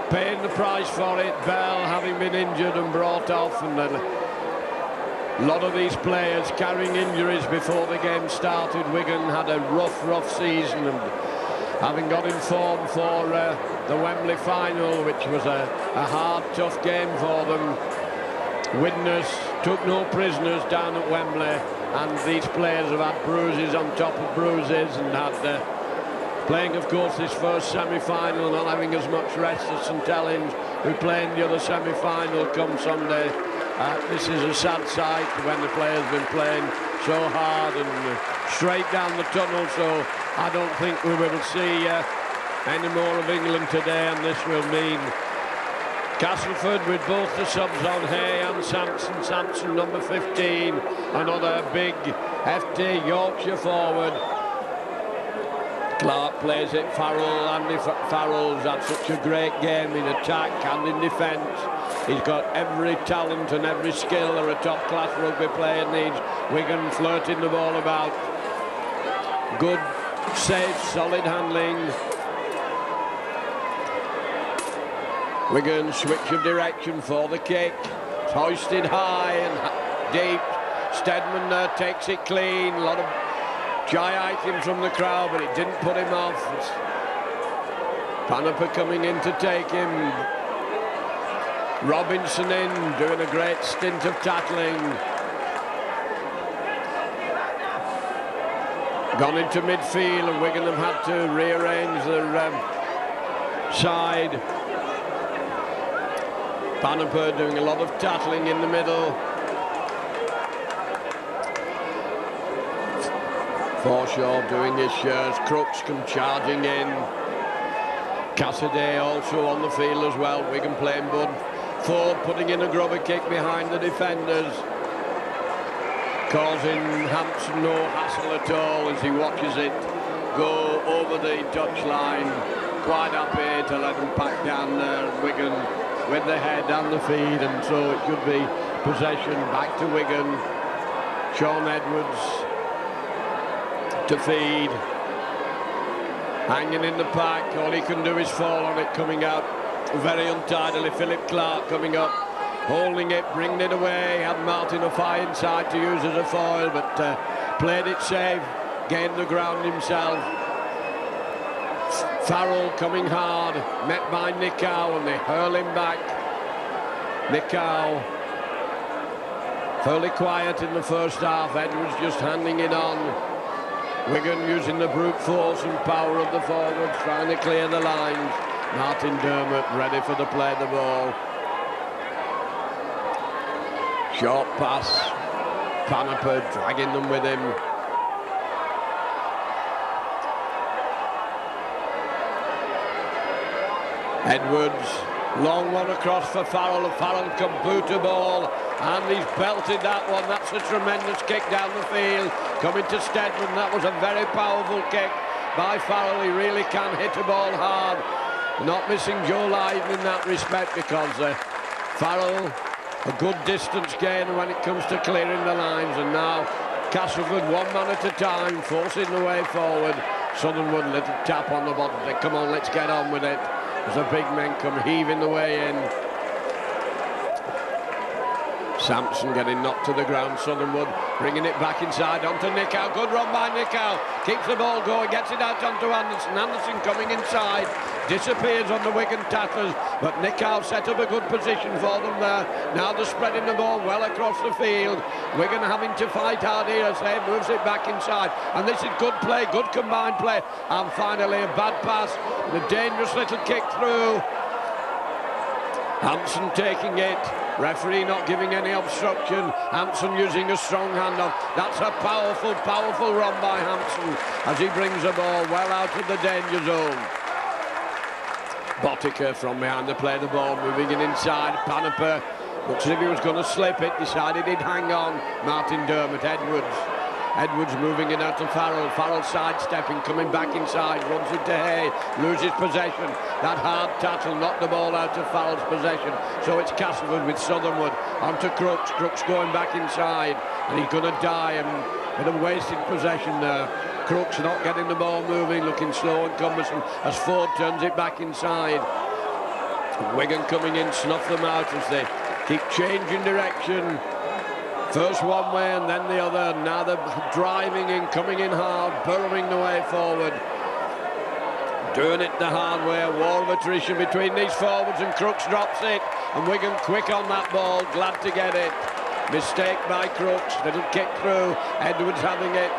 paying the price for it. Bell having been injured and brought off, and a lot of these players carrying injuries before the game started. Wigan had a rough season, and having got in form for the Wembley final, which was a hard, tough game for them. Widnes took no prisoners down at Wembley, and these players have had bruises on top of bruises, and had playing, of course, this first semi-final, not having as much rest as St Helens, who play in the other semi-final come Sunday. This is a sad sight when the players have been playing so hard and straight down the tunnel, so I don't think we will see any more of England today, and this will mean Castleford with both the subs on, Hay and Sampson. Sampson, number 15, another big, hefty Yorkshire forward. Clark plays it, Farrell, Andy Farrell's had such a great game in attack and in defence. He's got every talent and every skill that a top-class rugby player needs. Wigan flirting the ball about. Good, safe, solid handling. Wigan switch of direction for the kick. It's hoisted high and deep. Steadman takes it clean. A lot of Giant from the crowd, but it didn't put him off. It's Panaper coming in to take him. Robinson in, doing a great stint of tackling. Gone into midfield, and Wigan have had to rearrange their side. Panaper doing a lot of tackling in the middle. Forshaw doing his shares. Crooks come charging in. Cassidy also on the field as well. Wigan playing good. Ford putting in a grubber kick behind the defenders, causing Hampson no hassle at all as he watches it go over the touchline. Quite happy to let him pack down there. Wigan with the head and the feet, and so it should be possession back to Wigan. Sean Edwards to feed, hanging in the pack. All he can do is fall on it, coming out very untidily. Philip Clark coming up, holding it, bringing it away. Had Martin Ofai inside to use as a foil, but played it safe, gained the ground himself. Farrell coming hard, met by Nicow, and they hurl him back. Nicow fairly quiet in the first half. Edwards just handing it on. Wigan using the brute force and power of the forwards, trying to clear the lines. Martin Dermott ready for the play the ball. Short pass. Panaper dragging them with him. Edwards, long one across for Farrell. Farrell can boot a ball, and he's belted that one. That's a tremendous kick down the field. Coming to Stedman, that was a very powerful kick by Farrell. He really can hit a ball hard. Not missing Joe Lyden in that respect, because Farrell, a good distance gainer when it comes to clearing the lines. And now Castleford, one man at a time, forcing the way forward. Southernwood, little tap on the bottom. They come on, let's get on with it. As the big men come heaving the way in. Sampson getting knocked to the ground. Southernwood bringing it back inside onto Nicow. Good run by Nicow. Keeps the ball going, gets it out onto Anderson. Anderson coming inside. Disappears on the Wigan tacklers, but Nicow set up a good position for them there. Now they're spreading the ball well across the field. Wigan having to fight hard here as they moves it back inside. And this is good play, good combined play. And finally a bad pass. And a dangerous little kick through. Hampson taking it. Referee not giving any obstruction. Hampson using a strong hand off. That's a powerful, powerful run by Hampson as he brings the ball well out of the danger zone. Botica from behind to play the ball, moving it inside. Panaper looks as if he was going to slip it, decided he'd hang on. Martin Dermott, Edwards moving it out to Farrell. Farrell sidestepping, coming back inside, runs into Hay, loses possession. That hard tackle knocked the ball out of Farrell's possession. So it's Castleford with Southernwood onto Crooks. Crooks going back inside, and he's going to die. And a bit of wasted possession there. Crooks not getting the ball moving, looking slow and cumbersome as Ford turns it back inside. Wigan coming in, snuff them out as they keep changing direction. First one way and then the other. Now they're driving in, coming in hard, burrowing the way forward. Doing it the hard way. A war of attrition between these forwards, and Crooks drops it. And Wigan quick on that ball, glad to get it. Mistake by Crooks, little kick through. Edwards having it.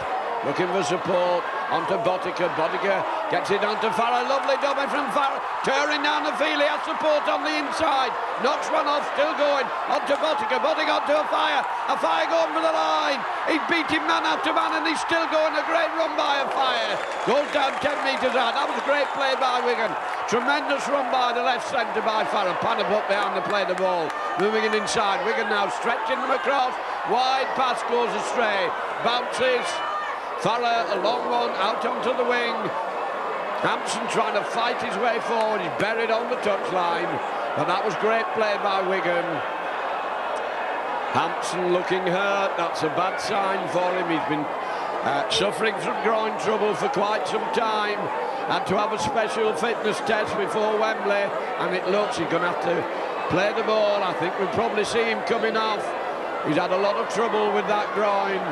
Looking for support onto Botica. Botica gets it onto Farrell. Lovely double from Farrell. Turning down the field. He has support on the inside. Knocks one off. Still going onto Botica. Botica onto Ofai. Ofai going for the line. He's beating man after man, and he's still going. A great run by Ofai. Goes down 10 metres out. That was a great play by Wigan. Tremendous run by the left centre by Farrell. Panaper up behind to play the ball. Moving it inside. Wigan now stretching them across. Wide pass goes astray. Bounces. Farrell, a long one, out onto the wing. Hampson trying to fight his way forward. He's buried on the touchline. But that was great play by Wigan. Hampson looking hurt. That's a bad sign for him. He's been suffering from groin trouble for quite some time. Had to have a special fitness test before Wembley. And it looks he's going to have to play the ball. I think we'll probably see him coming off. He's had a lot of trouble with that groin.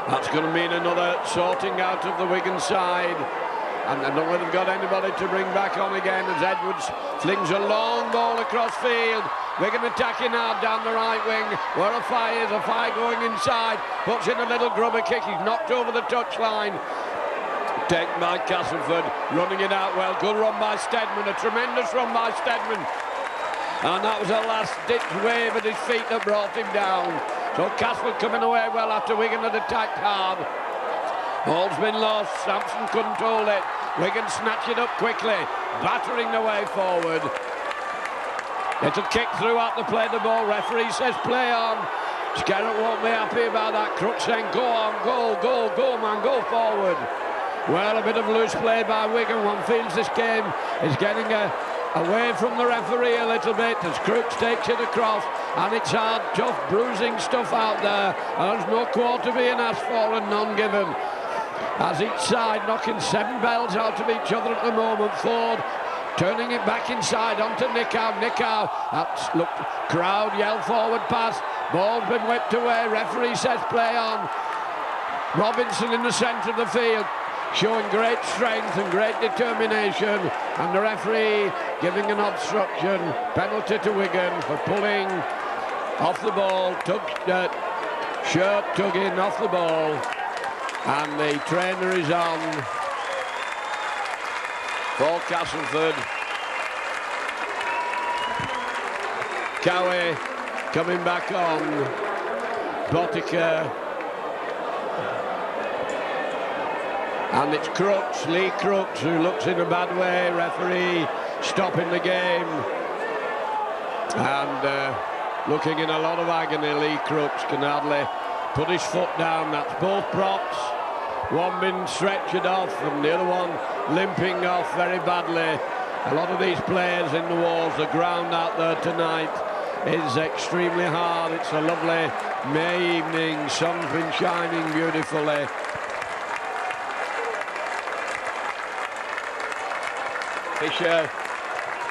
That's going to mean another sorting out of the Wigan side. And I don't know if they've got anybody to bring back on again as Edwards flings a long ball across field. Wigan attacking now down the right wing where a fire is, a fire going inside, puts in a little grubber kick, he's knocked over the touchline. Taken by Castleford, running it out well, good run by Steadman, a tremendous run by Steadman. And that was a last-ditch wave at his feet that brought him down. So Castleford coming away well after Wigan had attacked hard. Ball's been lost, Sampson couldn't hold it. Wigan snatch it up quickly, battering the way forward. Little kick throughout the play, the ball. Referee says play on. Skerritt won't be happy about that. Crook saying go on, go man, go forward. Well, a bit of loose play by Wigan. One feels this game is getting away from the referee a little bit as Crooks takes it across, and it's hard, tough, bruising stuff out there. And there's no quarter being asked for and none given. As each side knocking 7 bells out of each other at the moment. Ford turning it back inside onto Nickow. That's look, crowd yell forward pass. Ball's been whipped away. Referee says play on. Robinson in the centre of the field, showing great strength and great determination, and the referee giving an obstruction. Penalty to Wigan for pulling off the ball, shirt tugging off the ball, and the trainer is on for Castleford. Cowie coming back on. Botica. And it's Crooks, Lee Crooks, who looks in a bad way. Referee stopping the game. And looking in a lot of agony. Lee Crooks can hardly put his foot down. That's both props. One been stretchered off and the other one limping off very badly. A lot of these players in the walls, the ground out there tonight is extremely hard. It's a lovely May evening. Sun's been shining beautifully. Fisher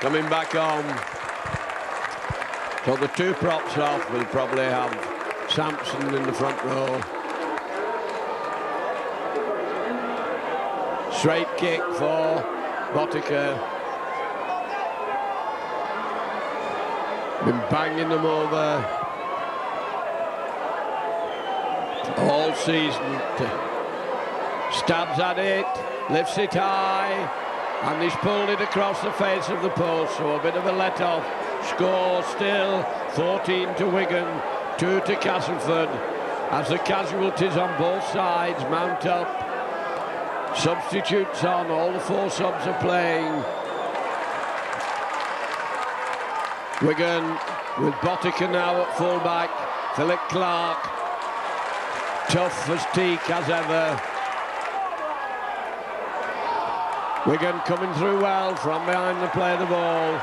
coming back on. So the 2 props off. We'll probably have Sampson in the front row. Straight kick for Botica. Been banging them over all season. Stabs at it, lifts it high, and he's pulled it across the face of the post. So a bit of a let-off. Score still 14 to Wigan, 2 to Castleford, as the casualties on both sides mount up. Substitutes on, all the 4 subs are playing. Wigan with Botica now at full-back. Philip Clark, tough as teak as ever. Wigan coming through well from behind the play of the ball.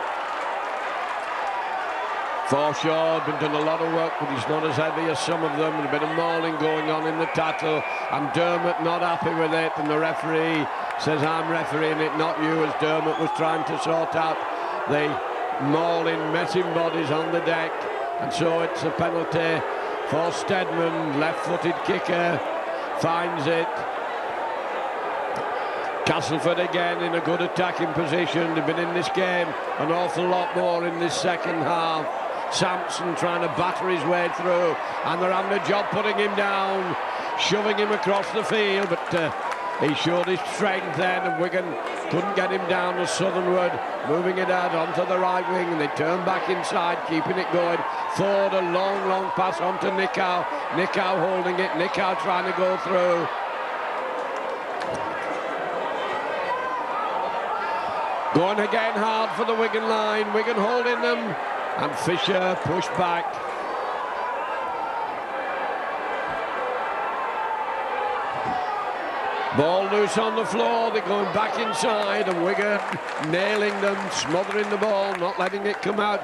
Forshaw been done a lot of work, but he's not as heavy as some of them. A bit of mauling going on in the tackle, and Dermot not happy with it, and the referee says I'm refereeing it, not you, as Dermot was trying to sort out the mauling, messing bodies on the deck. And so it's a penalty for Steadman. Left-footed kicker finds it. Castleford again in a good attacking position. They've been in this game an awful lot more in this second half. Sampson trying to batter his way through, and they're having a job putting him down, shoving him across the field, but he showed his strength then, and Wigan couldn't get him down as Southernwood moving it out onto the right wing, and they turn back inside, keeping it going. Ford, a long pass onto Nickow. Nickow holding it, Nickow trying to go through. Going again hard for the Wigan line. Wigan holding them, and Fisher pushed back. Ball loose on the floor. They're going back inside, and Wigan nailing them, smothering the ball, not letting it come out.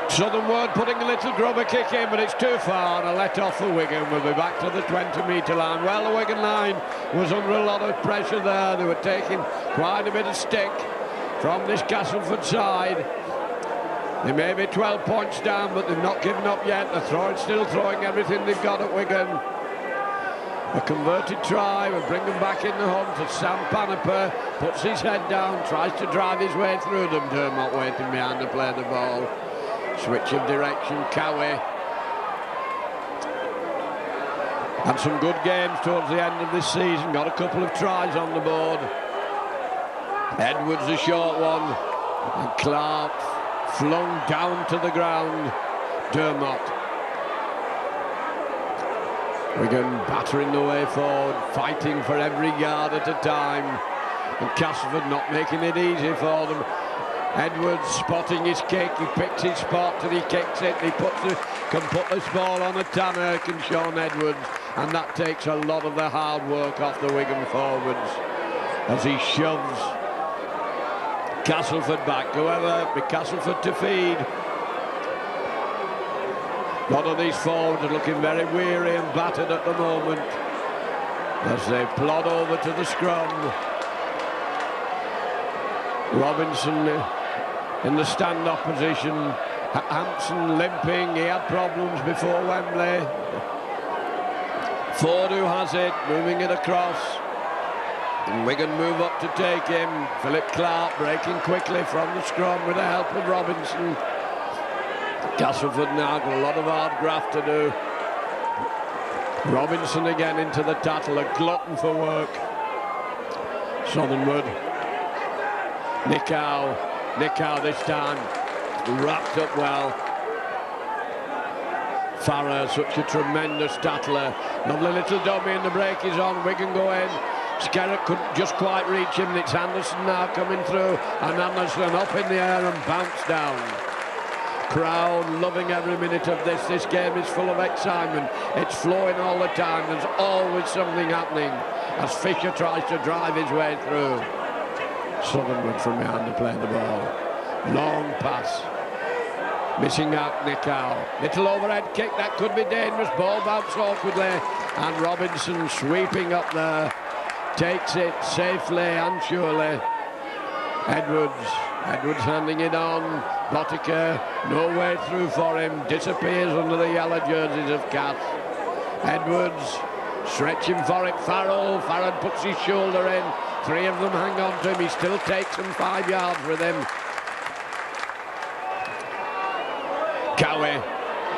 Southernwood putting a little grubber kick in, but it's too far, and a let off for Wigan. We'll be back to the 20-metre line. Well, the Wigan line was under a lot of pressure there. They were taking quite a bit of stick from this Castleford side. They may be 12 points down, but they've not given up yet. They're still throwing everything they've got at Wigan. A converted try will bring them back in the hunt as Sam Panaper puts his head down, tries to drive his way through them. Dermot waiting behind to play the ball. Switch of direction, Cowie. Had some good games towards the end of this season, got a couple of tries on the board. Edwards a short one, and Clark flung down to the ground. Dermot. Wigan battering the way forward, fighting for every yard at a time. And Castleford not making it easy for them. Edwards spotting his kick, he picks his spot and he kicks it, he can put this ball on a tanner, can Sean Edwards, and that takes a lot of the hard work off the Wigan forwards as he shoves Castleford back. However, be Castleford to feed. A lot of these forwards are looking very weary and battered at the moment as they plod over to the scrum. Robinson in the stand-off position. Hampson limping, he had problems before Wembley. Ford who has it, moving it across. And Wigan move up to take him. Philip Clark breaking quickly from the scrum with the help of Robinson. Castleford now got a lot of hard graft to do. Robinson again into the tattle, a glutton for work. Southernwood. Nicow this time, wrapped up well. Farrer, such a tremendous tattler. Lovely little dummy and the break is on. Wigan go in. Skerritt couldn't just quite reach him. It's Anderson now coming through, and Anderson up in the air and bounced down. Crowd loving every minute of this. This game is full of excitement. It's flowing all the time. There's always something happening as Fisher tries to drive his way through. Southernwood from behind to play the ball. Long pass. Missing out Nicow. Little overhead kick, that could be dangerous. Ball bounced awkwardly. And Robinson sweeping up there. Takes it safely and surely. Edwards handing it on. Botica, no way through for him. Disappears under the yellow jerseys of Cass. Edwards stretching for it. Farrell puts his shoulder in. Three of them hang on to him. He still takes them 5 yards with him. Cowie,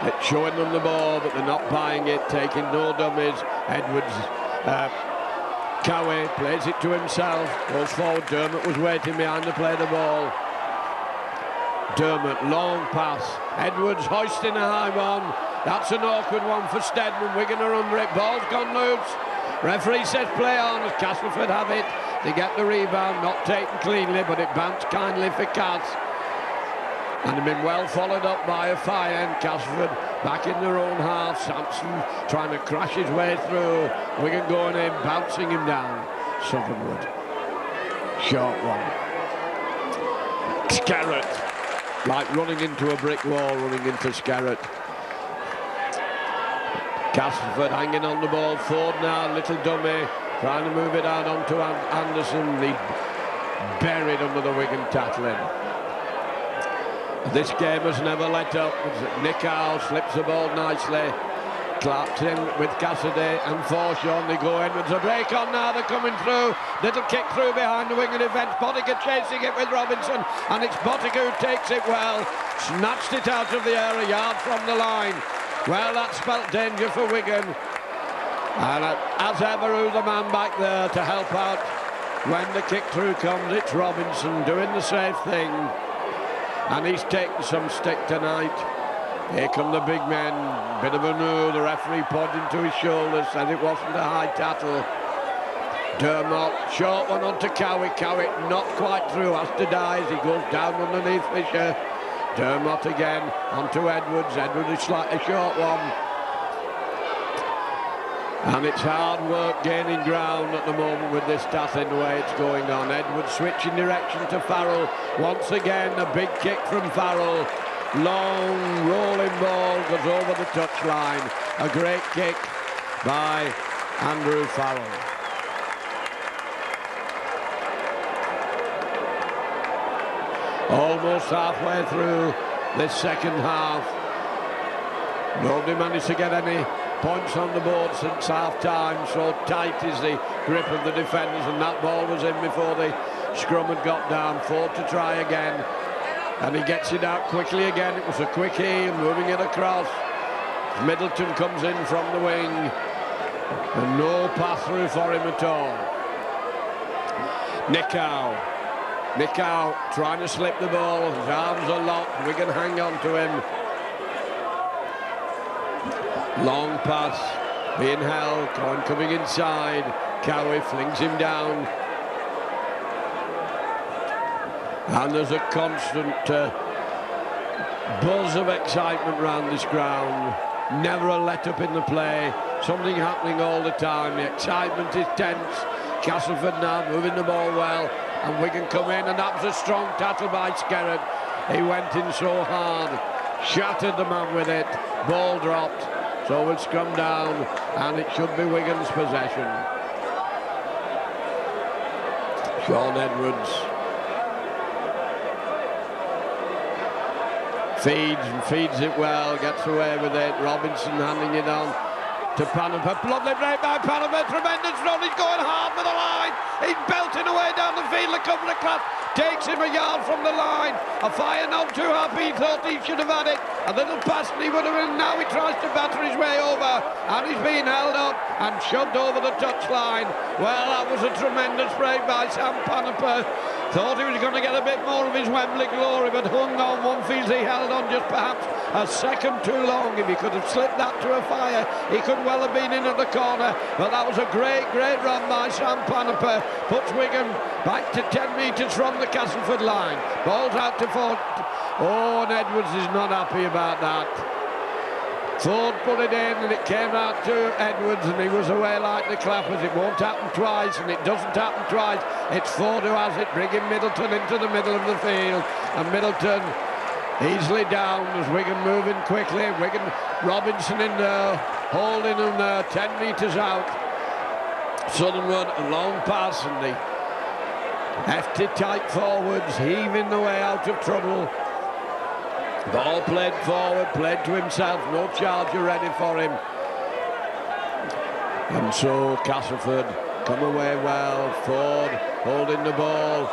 it's showing them the ball, but they're not buying it, taking no dummies. Edwards, Cowie plays it to himself, goes forward. Dermot was waiting behind to play the ball. Dermot, long pass. Edwards hoisting a high one. That's an awkward one for Stedman. Wigan are under it. Ball's gone loose. Referee says play on as Castleford have it. They get the rebound, not taken cleanly, but it bounced kindly for Cass. And have been well followed up by a fire, and Castleford back in their own half. Sampson trying to crash his way through. Wigan going in, bouncing him down. Southernwood. Short one. Skerritt. Like running into a brick wall, running into Skerritt. Castleford hanging on the ball. Ford now, little dummy, trying to move it out onto Anderson. He buried under the Wigan tackling. This game has never let up. Nicow slips the ball nicely. Clark's in with Cassidy and Forshaw. They go in. There's a break on now. They're coming through. Little kick through behind the Wigan defence. Botica chasing it with Robinson. And it's Botica who takes it well. Snatched it out of the air a yard from the line. Well, that spelt danger for Wigan. And as ever, who's the man back there to help out when the kick through comes? It's Robinson doing the safe thing. And he's taken some stick tonight. Here come the big men. Bit of a no. The referee pointing to his shoulder, said it wasn't a high tackle. Dermot, short one onto Cowie. Cowie not quite through, has to dive. He goes down underneath Fisher. Dermot again onto Edwards. Edwards is slightly short one. And it's hard work gaining ground at the moment with this tackling, the way it's going on. Edwards switching direction to Farrell. Once again, a big kick from Farrell. Long rolling ball goes over the touchline. A great kick by Andrew Farrell. Almost halfway through this second half. Nobody managed to get any points on the board since half-time. So tight is the grip of the defenders, and that ball was in before the scrum had got down. Ford to try again, and he gets it out quickly again. It was a quick heel, moving it across. Middleton comes in from the wing, and no pass through for him at all. Nicow trying to slip the ball. His arms are locked. Wigan hang on to him. Long pass being held. Coyne coming inside. Cowie flings him down. And there's a constant buzz of excitement round this ground. Never a let up in the play. Something happening all the time. The excitement is tense. Castleford now moving the ball well. And Wigan come in, and that was a strong tackle by Skerrett. He went in so hard. Shattered the man with it. Ball dropped. So we'll scrum down, and it should be Wigan's possession. Sean Edwards feeds it well, gets away with it. Robinson handing it on to Panama. Lovely break by Panama, tremendous run. He's going hard with the line. He's belting away down the field. The cover of class takes him a yard from the line. A fire not too happy. He thought he should have had it. A little pass and he would have been. Now he tries to batter his way over, and he's being held up and shoved over the touchline. Well, that was a tremendous break by Sam Panapa. Thought he was going to get a bit more of his Wembley glory, but hung on. One feels he held on just perhaps a second too long. If he could have slipped that to a fire, he could well have been in at the corner. But that was a great run by Sam Panapa. Puts Wigan back to 10 metres from the Castleford line. Ball's out to Ford. Oh, and Edwards is not happy about that. Ford put it in, and it came out to Edwards, and he was away like the clappers. It won't happen twice, and it doesn't happen twice. It's Ford who has it, bringing Middleton into the middle of the field, and Middleton easily down as Wigan moving quickly. Wigan, Robinson in there, holding him there, 10 metres out. Southernwood, a long pass, and the hefty tight forwards heaving the way out of trouble. Ball played forward, played to himself, no charger ready for him. And so Castleford come away well. Ford holding the ball,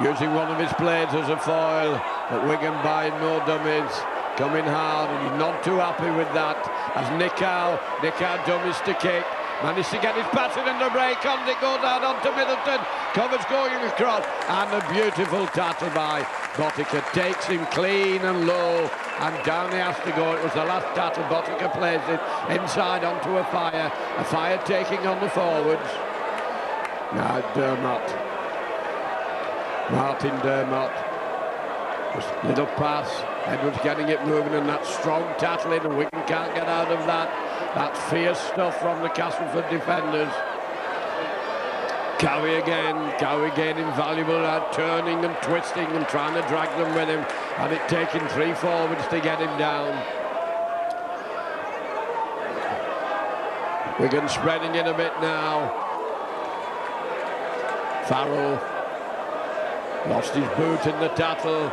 using one of his blades as a foil, but Wigan buying no dummies, coming hard, and he's not too happy with that. As Nicow dummies to kick, managed to get his pass in the break on. It goes out onto Middleton, covers going across, and a beautiful tackle by Bottica. Takes him clean and low, and down he has to go. It was the last tackle. Bottica plays it inside onto a fire taking on the forwards. Now Martin Dermott, just little pass, Edwards getting it moving, and that strong tackling, and Wigan can't get out of that. That's fierce stuff from the Castleford defenders. Cowie again invaluable at turning and twisting and trying to drag them with him, and it taking 3 forwards to get him down. Wigan spreading it a bit now. Farrell lost his boot in the tackle.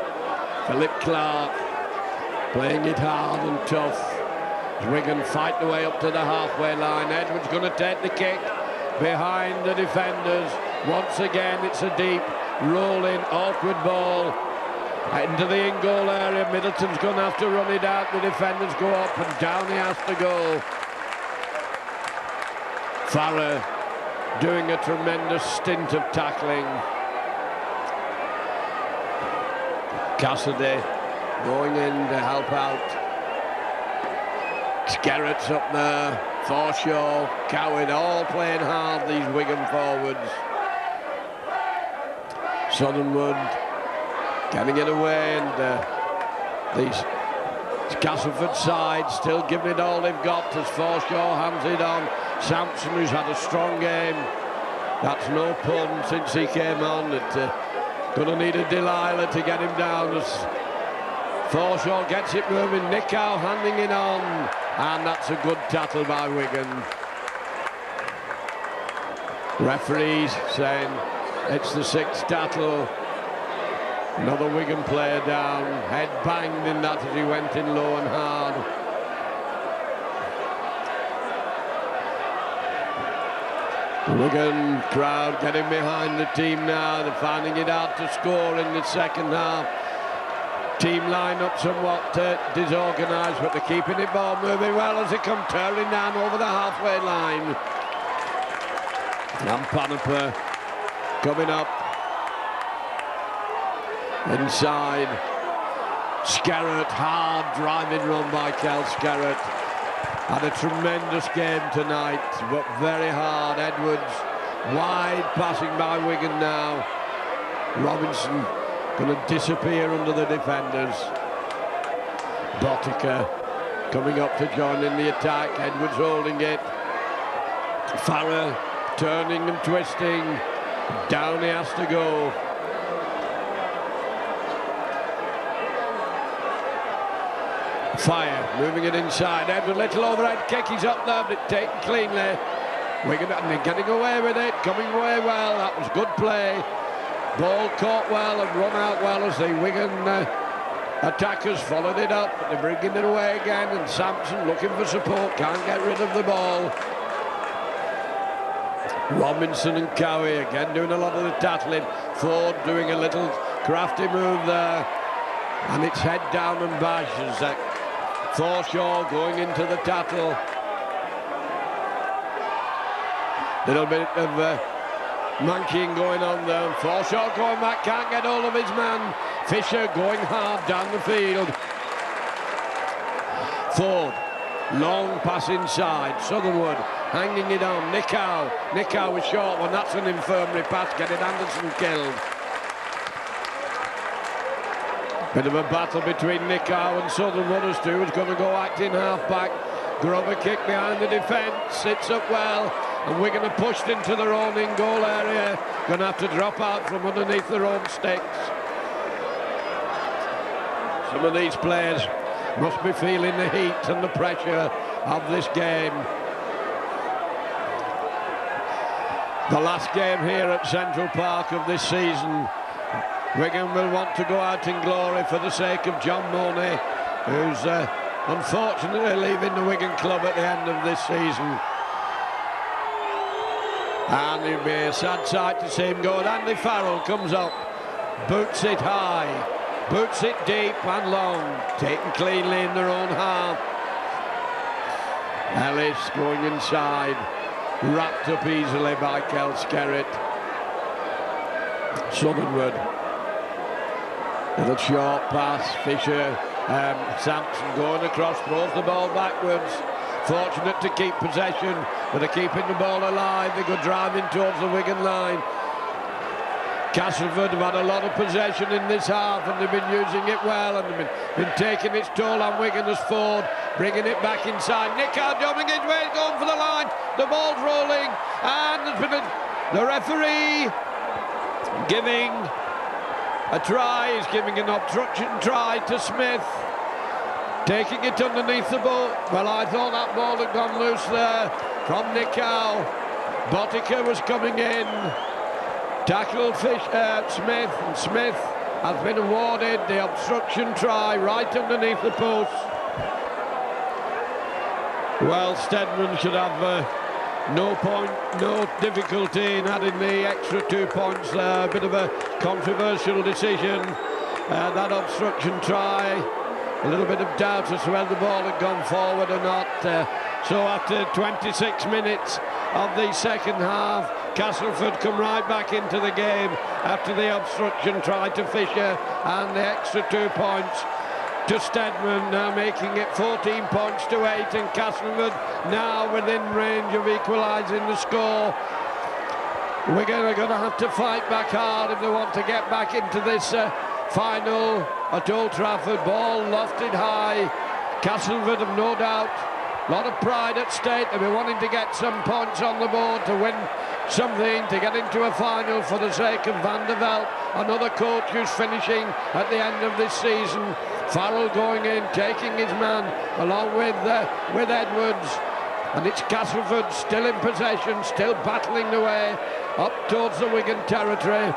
Philip Clark playing it hard and tough. Wigan fight the way up to the halfway line. Edwards going to take the kick behind the defenders. Once again, it's a deep, rolling, awkward ball into the in-goal area. Middleton's going to have to run it out. The defenders go up, and down he has to go. Farrer doing a tremendous stint of tackling. Cassidy going in to help out. Skerrett's up there, Forshaw, Coward, all playing hard, these Wigan forwards. Southernwood getting it away, and these Castleford side still giving it all they've got as Forshaw hands it on. Sampson, who's had a strong game, that's no pun since he came on. It's going to need a Delilah to get him down as Forshaw gets it moving. Nicow handing it on, and that's a good tackle by Wigan. Referees saying it's the 6th tackle. Another Wigan player down, head banged in that as he went in low and hard. The Wigan crowd getting behind the team now. They're finding it hard to score in the second half. Team line-up somewhat disorganised, but they're keeping the ball moving well as they come tearing down over the halfway line. And Panaper coming up inside. Skerrett, hard driving run by Kel Skerrett. Had a tremendous game tonight, but very hard. Edwards, wide passing by Wigan now. Robinson going to disappear under the defenders. Botica coming up to join in the attack. Edwards holding it. Farrer turning and twisting. Down he has to go. Fire, moving it inside. Edwards, little overhead kick. He's up there, but taken cleanly. Wigan and they're getting away with it, coming away well. That was good play. Ball caught well and run out well as the Wigan attackers followed it up, but they're bringing it away again. And Sampson looking for support, can't get rid of the ball. Robinson and Cowie again doing a lot of the tackling. Ford doing a little crafty move there, and it's head down and bash as Forshaw going into the tattle. Little bit of monkeying going on there. Forshaw going back, can't get hold of his man. Fisher going hard down the field. Ford, long pass inside. Southernwood hanging it on. Nicow was short one. That's an infirmary pass, getting Anderson killed. Bit of a battle between Nicow and Southernwood as to who's going to go acting half-back. Grover kick behind the defence, sits up well, and Wigan are pushed into their own in-goal area. Going to have to drop out from underneath their own sticks. Some of these players must be feeling the heat and the pressure of this game. The last game here at Central Park of this season. Wigan will want to go out in glory for the sake of John Morney, who's unfortunately leaving the Wigan club at the end of this season. And it'll be a sad sight to see him go. Andy Farrell comes up, boots it high, boots it deep and long, taken cleanly in their own half. Ellis going inside, wrapped up easily by Kel Skerrett. Southernwood, little short pass. Fisher, Sampson going across, throws the ball backwards. Fortunate to keep possession, but they're keeping the ball alive. They go driving towards the Wigan line. Castleford have had a lot of possession in this half, and they've been using it well, and they've been taking its toll on Wigan as Ford bringing it back inside. Nicow jumping his way, going for the line. The ball's rolling, and there's been the referee giving a try. He's giving an obstruction try to Smith, taking it underneath the ball. Well, I thought that ball had gone loose there from Nicow. Botica was coming in, tackled Smith, and Smith has been awarded the obstruction try right underneath the post. Well, Stedman should have no difficulty in adding the extra 2 points there. A bit of a controversial decision, that obstruction try. A little bit of doubt as to whether the ball had gone forward or not. So after 26 minutes of the second half, Castleford come right back into the game after the obstruction try to Fisher and the extra 2 points to Stedman, now making it 14 points to 8, and Castleford now within range of equalising the score. Wigan are going to have to fight back hard if they want to get back into this final at Old Trafford. Ball lofted high. Castleford have no doubt a lot of pride at stake. They'll be wanting to get some points on the board to win something, to get into a final for the sake of Van der Veld, another coach who's finishing at the end of this season. Farrell going in, taking his man along with Edwards, and it's Castleford still in possession, still battling the way up towards the Wigan territory.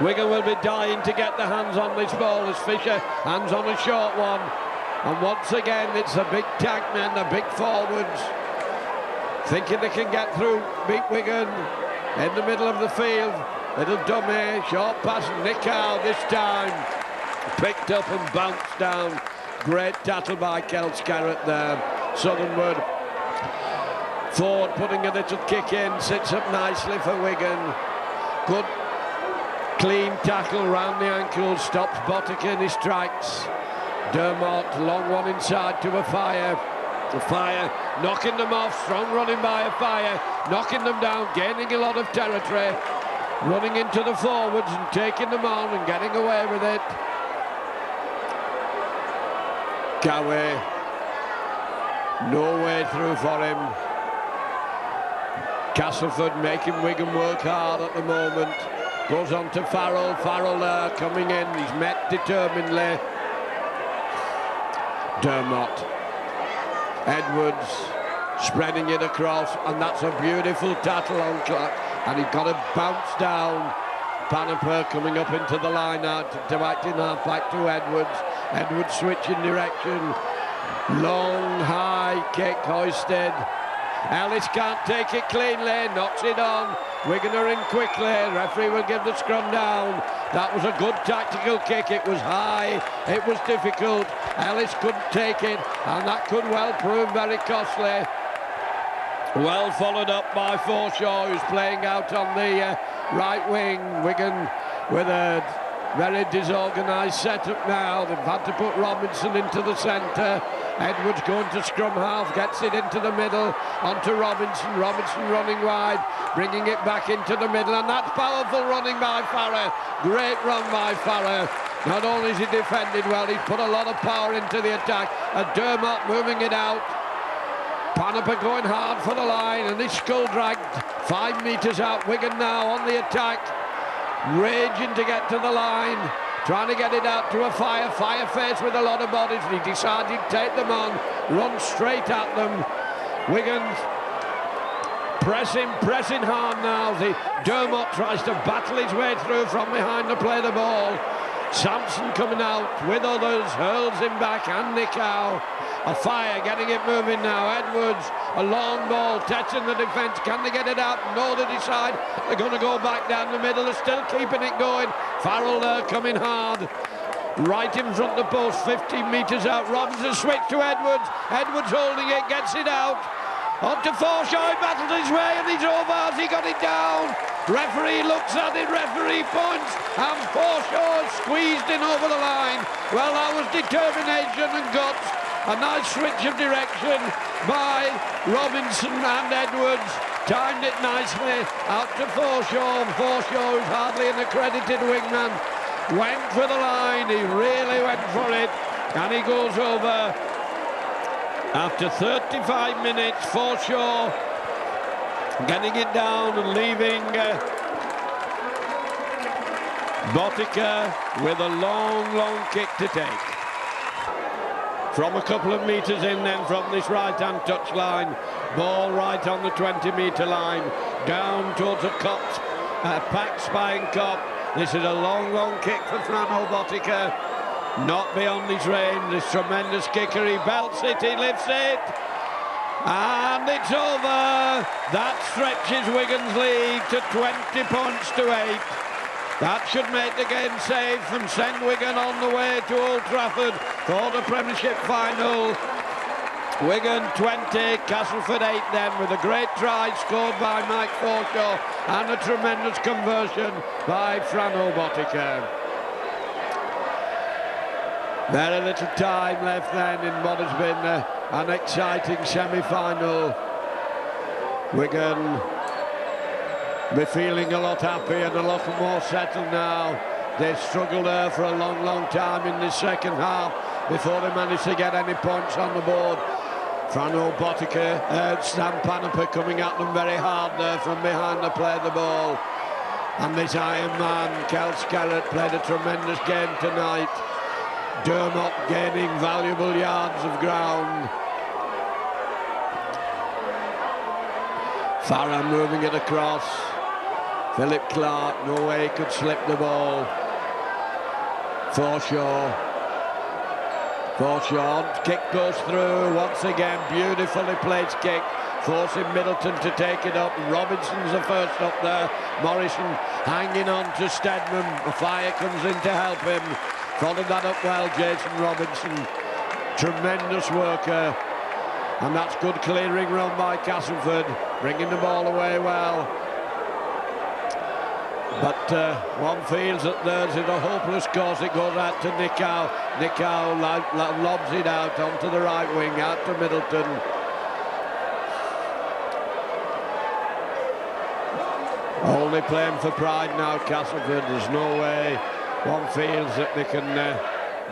Wigan will be dying to get their hands on this ball as Fisher hands on a short one, and once again it's the big tank men, the big forwards. thinking they can get through, beat Wigan in the middle of the field. Little dummy, short pass, nick out this time. Picked up and bounced down. Great tackle by Castleford there. Southernwood. Ford putting a little kick in, sits up nicely for Wigan. Good clean tackle round the ankle, stops Botica in his tracks. Dermot, long one inside to a Fire. The Fire knocking them off, strong running by a Fire, knocking them down, gaining a lot of territory, running into the forwards and taking them on and getting away with it. Cowie, no way through for him. Castleford making Wigan work hard at the moment. Goes on to Farrell. Farrell there coming in. He's met determinedly. Dermot. Edwards spreading it across, and that's a beautiful tackle on Clark. And he got a bounce down. Panaper coming up into the line out to acting half back to Edwards. Edwards switching direction. Long, high kick hoisted. Ellis can't take it cleanly, knocks it on. Wigan are in quickly, referee will give the scrum down. That was a good tactical kick, it was high, it was difficult. Ellis couldn't take it, and that could well prove very costly. Well followed up by Forshaw, who's playing out on the right wing. Wigan with a very disorganised setup now. They've had to put Robinson into the centre. Edwards going to scrum half, gets it into the middle, onto Robinson. Robinson running wide, bringing it back into the middle, and that's powerful running by Farrer. Great run by Farrer. Not only is he defended well, he's put a lot of power into the attack. And Dermot moving it out. Panaper going hard for the line, and this skull dragged 5 metres out. Wigan now on the attack, raging to get to the line, trying to get it out to a Fire. Fire faced with a lot of bodies, and he decided to take them on, run straight at them. Wigan pressing hard now. Dermot tries to battle his way through from behind to play the ball. Sampson coming out with others, hurls him back, and Nicow. A Fire getting it moving now. Edwards, a long ball, touching the defence. Can they get it out? No, they decide they're going to go back down the middle. They're still keeping it going. Farrell there coming hard. Right in front of the post, 15 metres out. Robinson switch to Edwards. Edwards holding it, gets it out. On to Forshaw, he battles his way, and he's over. Has he got it down? Referee looks at it, referee points, and Forshaw squeezed in over the line. Well, that was determination and guts. A nice switch of direction by Robinson, and Edwards timed it nicely out to Forshaw. Forshaw, who's hardly an accredited wingman, went for the line. He really went for it, and he goes over. After 35 minutes, Forshaw getting it down and leaving Botica with a long kick to take. From a couple of metres in then from this right-hand touchline, ball right on the 20-metre line, down towards a Cops, packed spine Cop. This is a long kick for Frano Botica. Not beyond his range, this tremendous kicker, he belts it, he lifts it, and it's over. That stretches Wigan's lead to 20 points to 8. That should make the game safe and send Wigan on the way to Old Trafford for the Premiership final. Wigan 20, Castleford 8 then, with a great try scored by Mike Forshaw and a tremendous conversion by Frano Botica. Very little time left then in what has been an exciting semi-final. Wigan be feeling a lot happier and a lot more settled now. They struggled there for a long time in the second half before they managed to get any points on the board. Frano Botica, Sam Panaper coming at them very hard there from behind to play the ball. And this Iron Man, Kel Scarrett, played a tremendous game tonight. Dermot gaining valuable yards of ground. Farah moving it across. Philip Clark, no way he could slip the ball. Forshaw, kick goes through once again, beautifully placed kick forcing Middleton to take it up. Robinson's the first up there. Morrison hanging on to Stedman. A fire comes in to help him. Followed that up well, Jason Robinson. Tremendous worker. And that's good clearing run by Castleford, bringing the ball away well. But one feels that theirs is a hopeless cause. It goes out to Nicow. Nicow lobs it out onto the right wing, out to Middleton. Only playing for pride now, Castleford. There's no way one feels that they can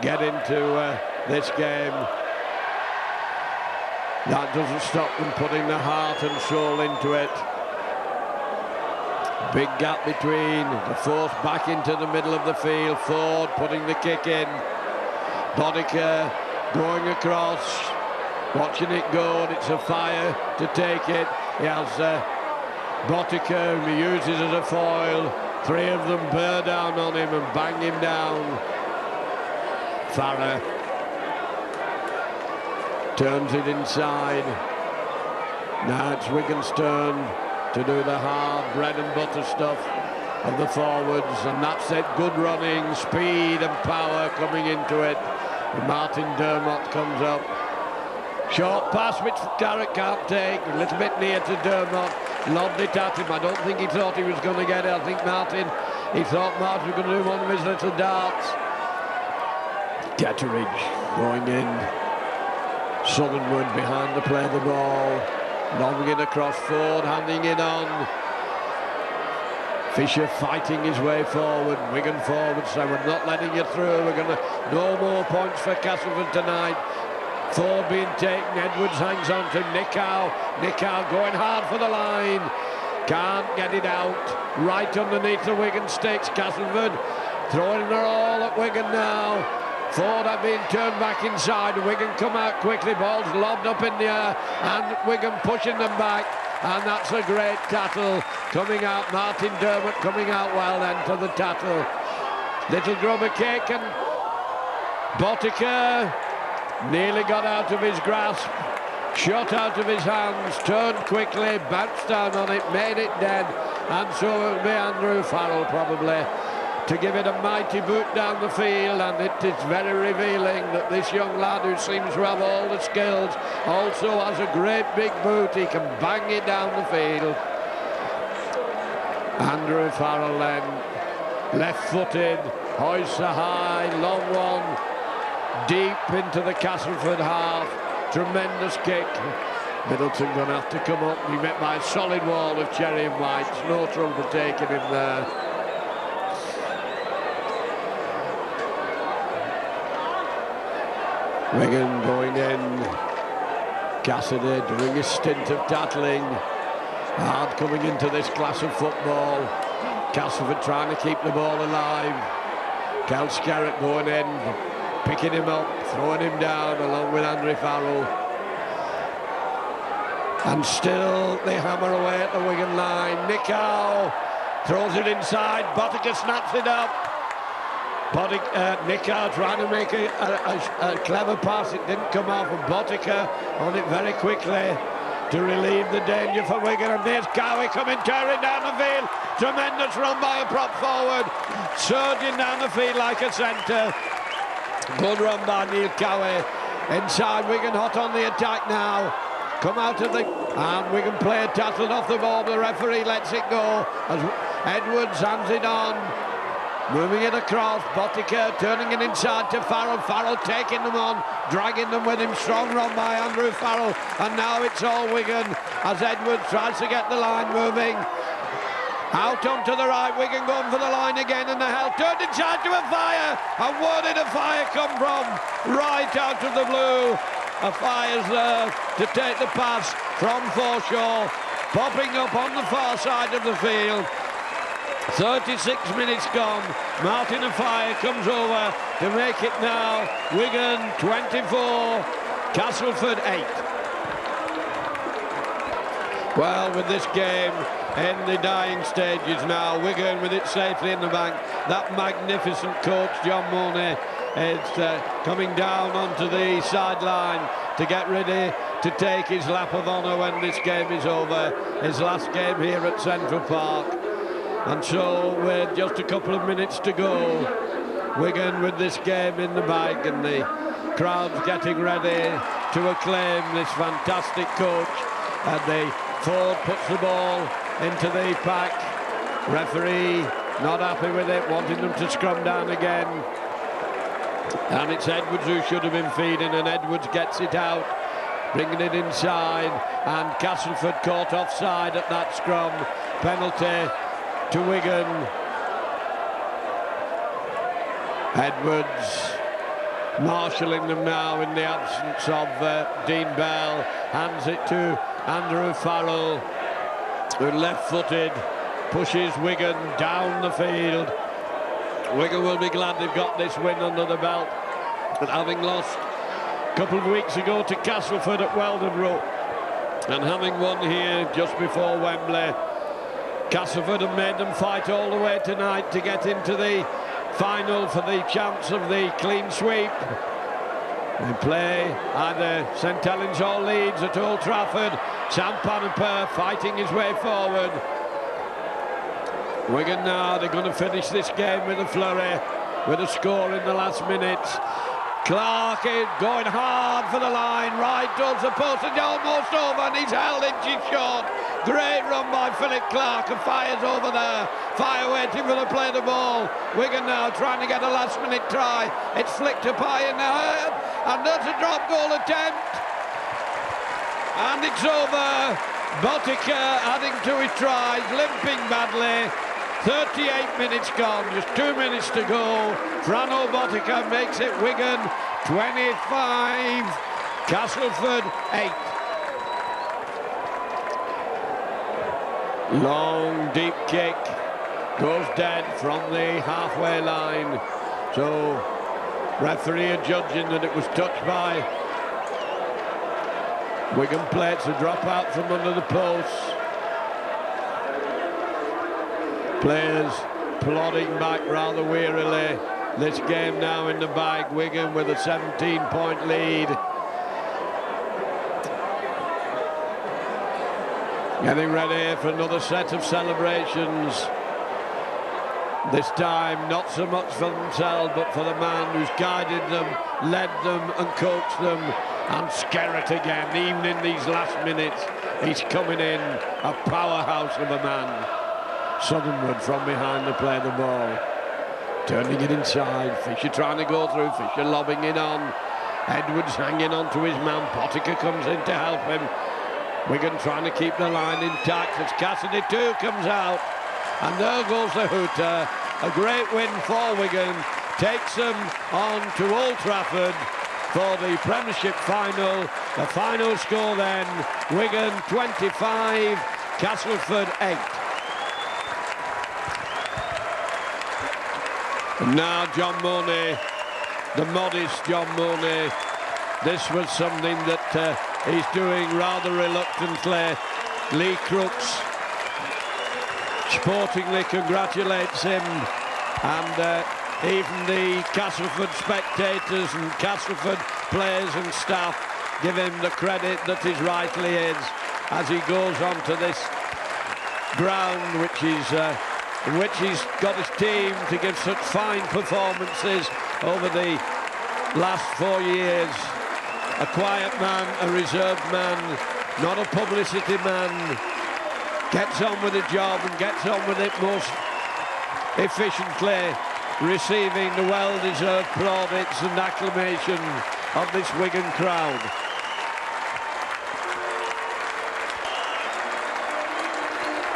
get into this game. That doesn't stop them putting their heart and soul into it. Big gap between, the force back into the middle of the field. Ford putting the kick in. Boddicker going across, watching it go, and it's a fire to take it. He has Boddicker, who he uses as a foil. Three of them bear down on him and bang him down. Farah turns it inside. Now it's Wigan's turn to do the hard bread and butter stuff of the forwards, and that's it. Good running, speed and power coming into it. And Martin Dermott comes up. Short pass which Garrett can't take. A little bit near to Dermott. Lobbed it at him. I don't think he thought he was going to get it. I think he thought Martin was going to do one of his little darts. Ketteridge going in. Southernwood behind the play of the ball. Lobbing it across Ford, handing it on. Fisher fighting his way forward. Wigan forward, so we're not letting you through. We're going to no more points for Castleford tonight. Ford being taken. Edwards hangs on to Nicow. Nicow going hard for the line. Can't get it out. Right underneath the Wigan sticks. Castleford throwing it all at Wigan now. Ford are being turned back inside. Wigan come out quickly. Ball's lobbed up in the air, and Wigan pushing them back. And that's a great tackle coming out. Martin Dermott coming out well then to the tackle. Little grubber kick, and Boddicker nearly got out of his grasp. Shot out of his hands, turned quickly, bounced down on it, made it dead. And so it will be Andrew Farrell probably to give it a mighty boot down the field, and it is very revealing that this young lad, who seems to have all the skills, also has a great big boot. He can bang it down the field. Andrew Farrell then, left-footed, hoists a high, long one, deep into the Castleford half. Tremendous kick. Middleton going to have to come up. He met by a solid wall of Cherry and White. No trouble taking him there. Wigan going in. Cassidy doing his stint of tackling. Hard coming into this class of football. Castleford trying to keep the ball alive. Cal Scarrett going in, picking him up, throwing him down along with Andrew Farrell. And still they hammer away at the Wigan line. Nicow throws it inside. Boddicker snaps it up. Nicow trying to make a clever pass. It didn't come off, and Boddicker on it very quickly to relieve the danger for Wigan. And there's Cowie coming, tearing down the field. Tremendous run by a prop forward, surging down the field like a centre. Good run by Neil Cowie. Inside, Wigan hot on the attack now. Come out of the... And Wigan player tattled off the ball. The referee lets it go as Edwards hands it on. Moving it across, Boddicker turning it inside to Farrell. Farrell taking them on, dragging them with him. Strong run by Andrew Farrell. And now it's all Wigan as Edwards tries to get the line moving. Out onto the right, Wigan going for the line again, and the hell turned inside to a fire. And where did a fire come from? Right out of the blue. A fire's there to take the pass from Forshaw. Popping up on the far side of the field. 36 minutes gone. Martin Afire comes over to make it now. Wigan 24, Castleford 8. Well, with this game in the dying stages now, Wigan with it safely in the bank. That magnificent coach, John Mooney, is coming down onto the sideline to get ready to take his lap of honour when this game is over, his last game here at Central Park. And so with just a couple of minutes to go, Wigan with this game in the bag, and the crowd's getting ready to acclaim this fantastic coach. And the Ford puts the ball into the pack. Referee not happy with it, wanting them to scrum down again. And it's Edwards who should have been feeding, and Edwards gets it out, bringing it inside, and Castleford caught offside at that scrum. Penalty to Wigan. Edwards marshalling them now in the absence of Dean Bell, hands it to Andrew Farrell, who left-footed pushes Wigan down the field. Wigan will be glad they've got this win under the belt, but having lost a couple of weeks ago to Castleford at Weldon, and having won here just before Wembley, Castleford have made them fight all the way tonight to get into the final for the chance of the clean sweep. They play either St Helens or Leeds at Old Trafford. Sam Panaper fighting his way forward. Wigan now, they're going to finish this game with a flurry, with a score in the last minutes. Clark is going hard for the line, right towards the post, and almost over, and he's held inches short. Great run by Philip Clark, and fires over there. Fire waiting for the play the ball. Wigan now trying to get a last minute try. It's flicked up high in the head, and there's a drop goal attempt. And it's over. Botica adding to his tries, limping badly. 38 minutes gone, just 2 minutes to go. Frano Botica makes it Wigan 25, Castleford 8. Long deep kick goes dead from the halfway line. So referee adjudging that it was touched by Wigan plates, a drop out from under the posts. Players plodding back rather wearily. This game now in the bag, Wigan with a 17-point lead. Getting ready for another set of celebrations. This time not so much for themselves, but for the man who's guided them, led them and coached them. And Skerritt again, even in these last minutes, he's coming in, a powerhouse of a man. Southernwood from behind to play the ball, turning it inside. Fisher trying to go through, Fisher lobbing it on. Edwards hanging on to his man. Potica comes in to help him. Wigan trying to keep the line intact as Cassidy too comes out. And there goes the hooter. A great win for Wigan. Takes them on to Old Trafford for the Premiership final. The final score then, Wigan 25, Castleford 8. And now John Mooney, the modest John Mooney. This was something that he's doing rather reluctantly. Lee Crooks sportingly congratulates him, and even the Castleford spectators and Castleford players and staff give him the credit that is rightly his as he goes on to this ground in which he's got his team to give such fine performances over the last 4 years. A quiet man, a reserved man, not a publicity man, gets on with the job and gets on with it most efficiently, receiving the well-deserved plaudits and acclamation of this Wigan crowd.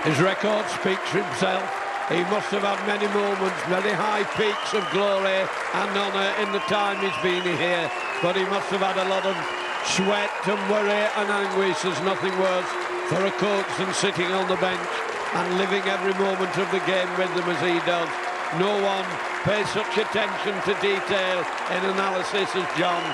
His record speaks for himself. He must have had many moments, many high peaks of glory and honour in the time he's been here, but he must have had a lot of sweat and worry and anguish. There's nothing worse for a coach than sitting on the bench and living every moment of the game with them as he does. No one pays such attention to detail in analysis as John.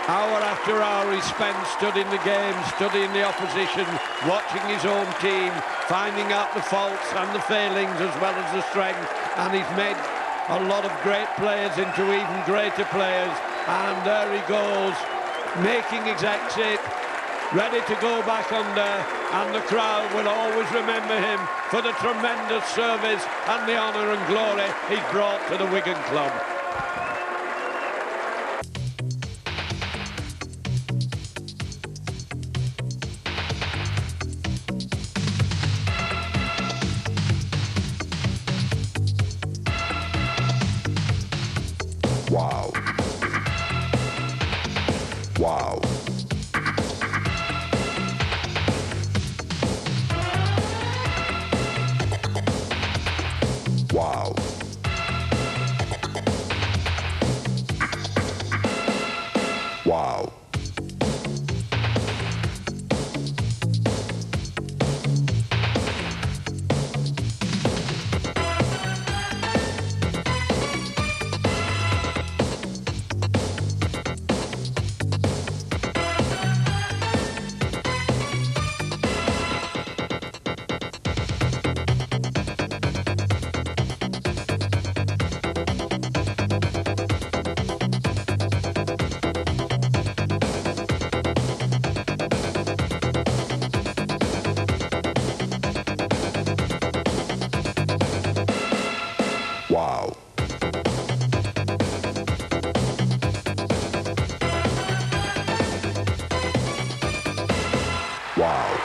Hour after hour he spent studying the game, studying the opposition, watching his own team, finding out the faults and the failings as well as the strength, and he's made a lot of great players into even greater players. And there he goes, making his exit ready to go back under, and the crowd will always remember him for the tremendous service and the honour and glory he's brought to the Wigan club. Wow. Wow. Wow. Wow. Wow. Wow.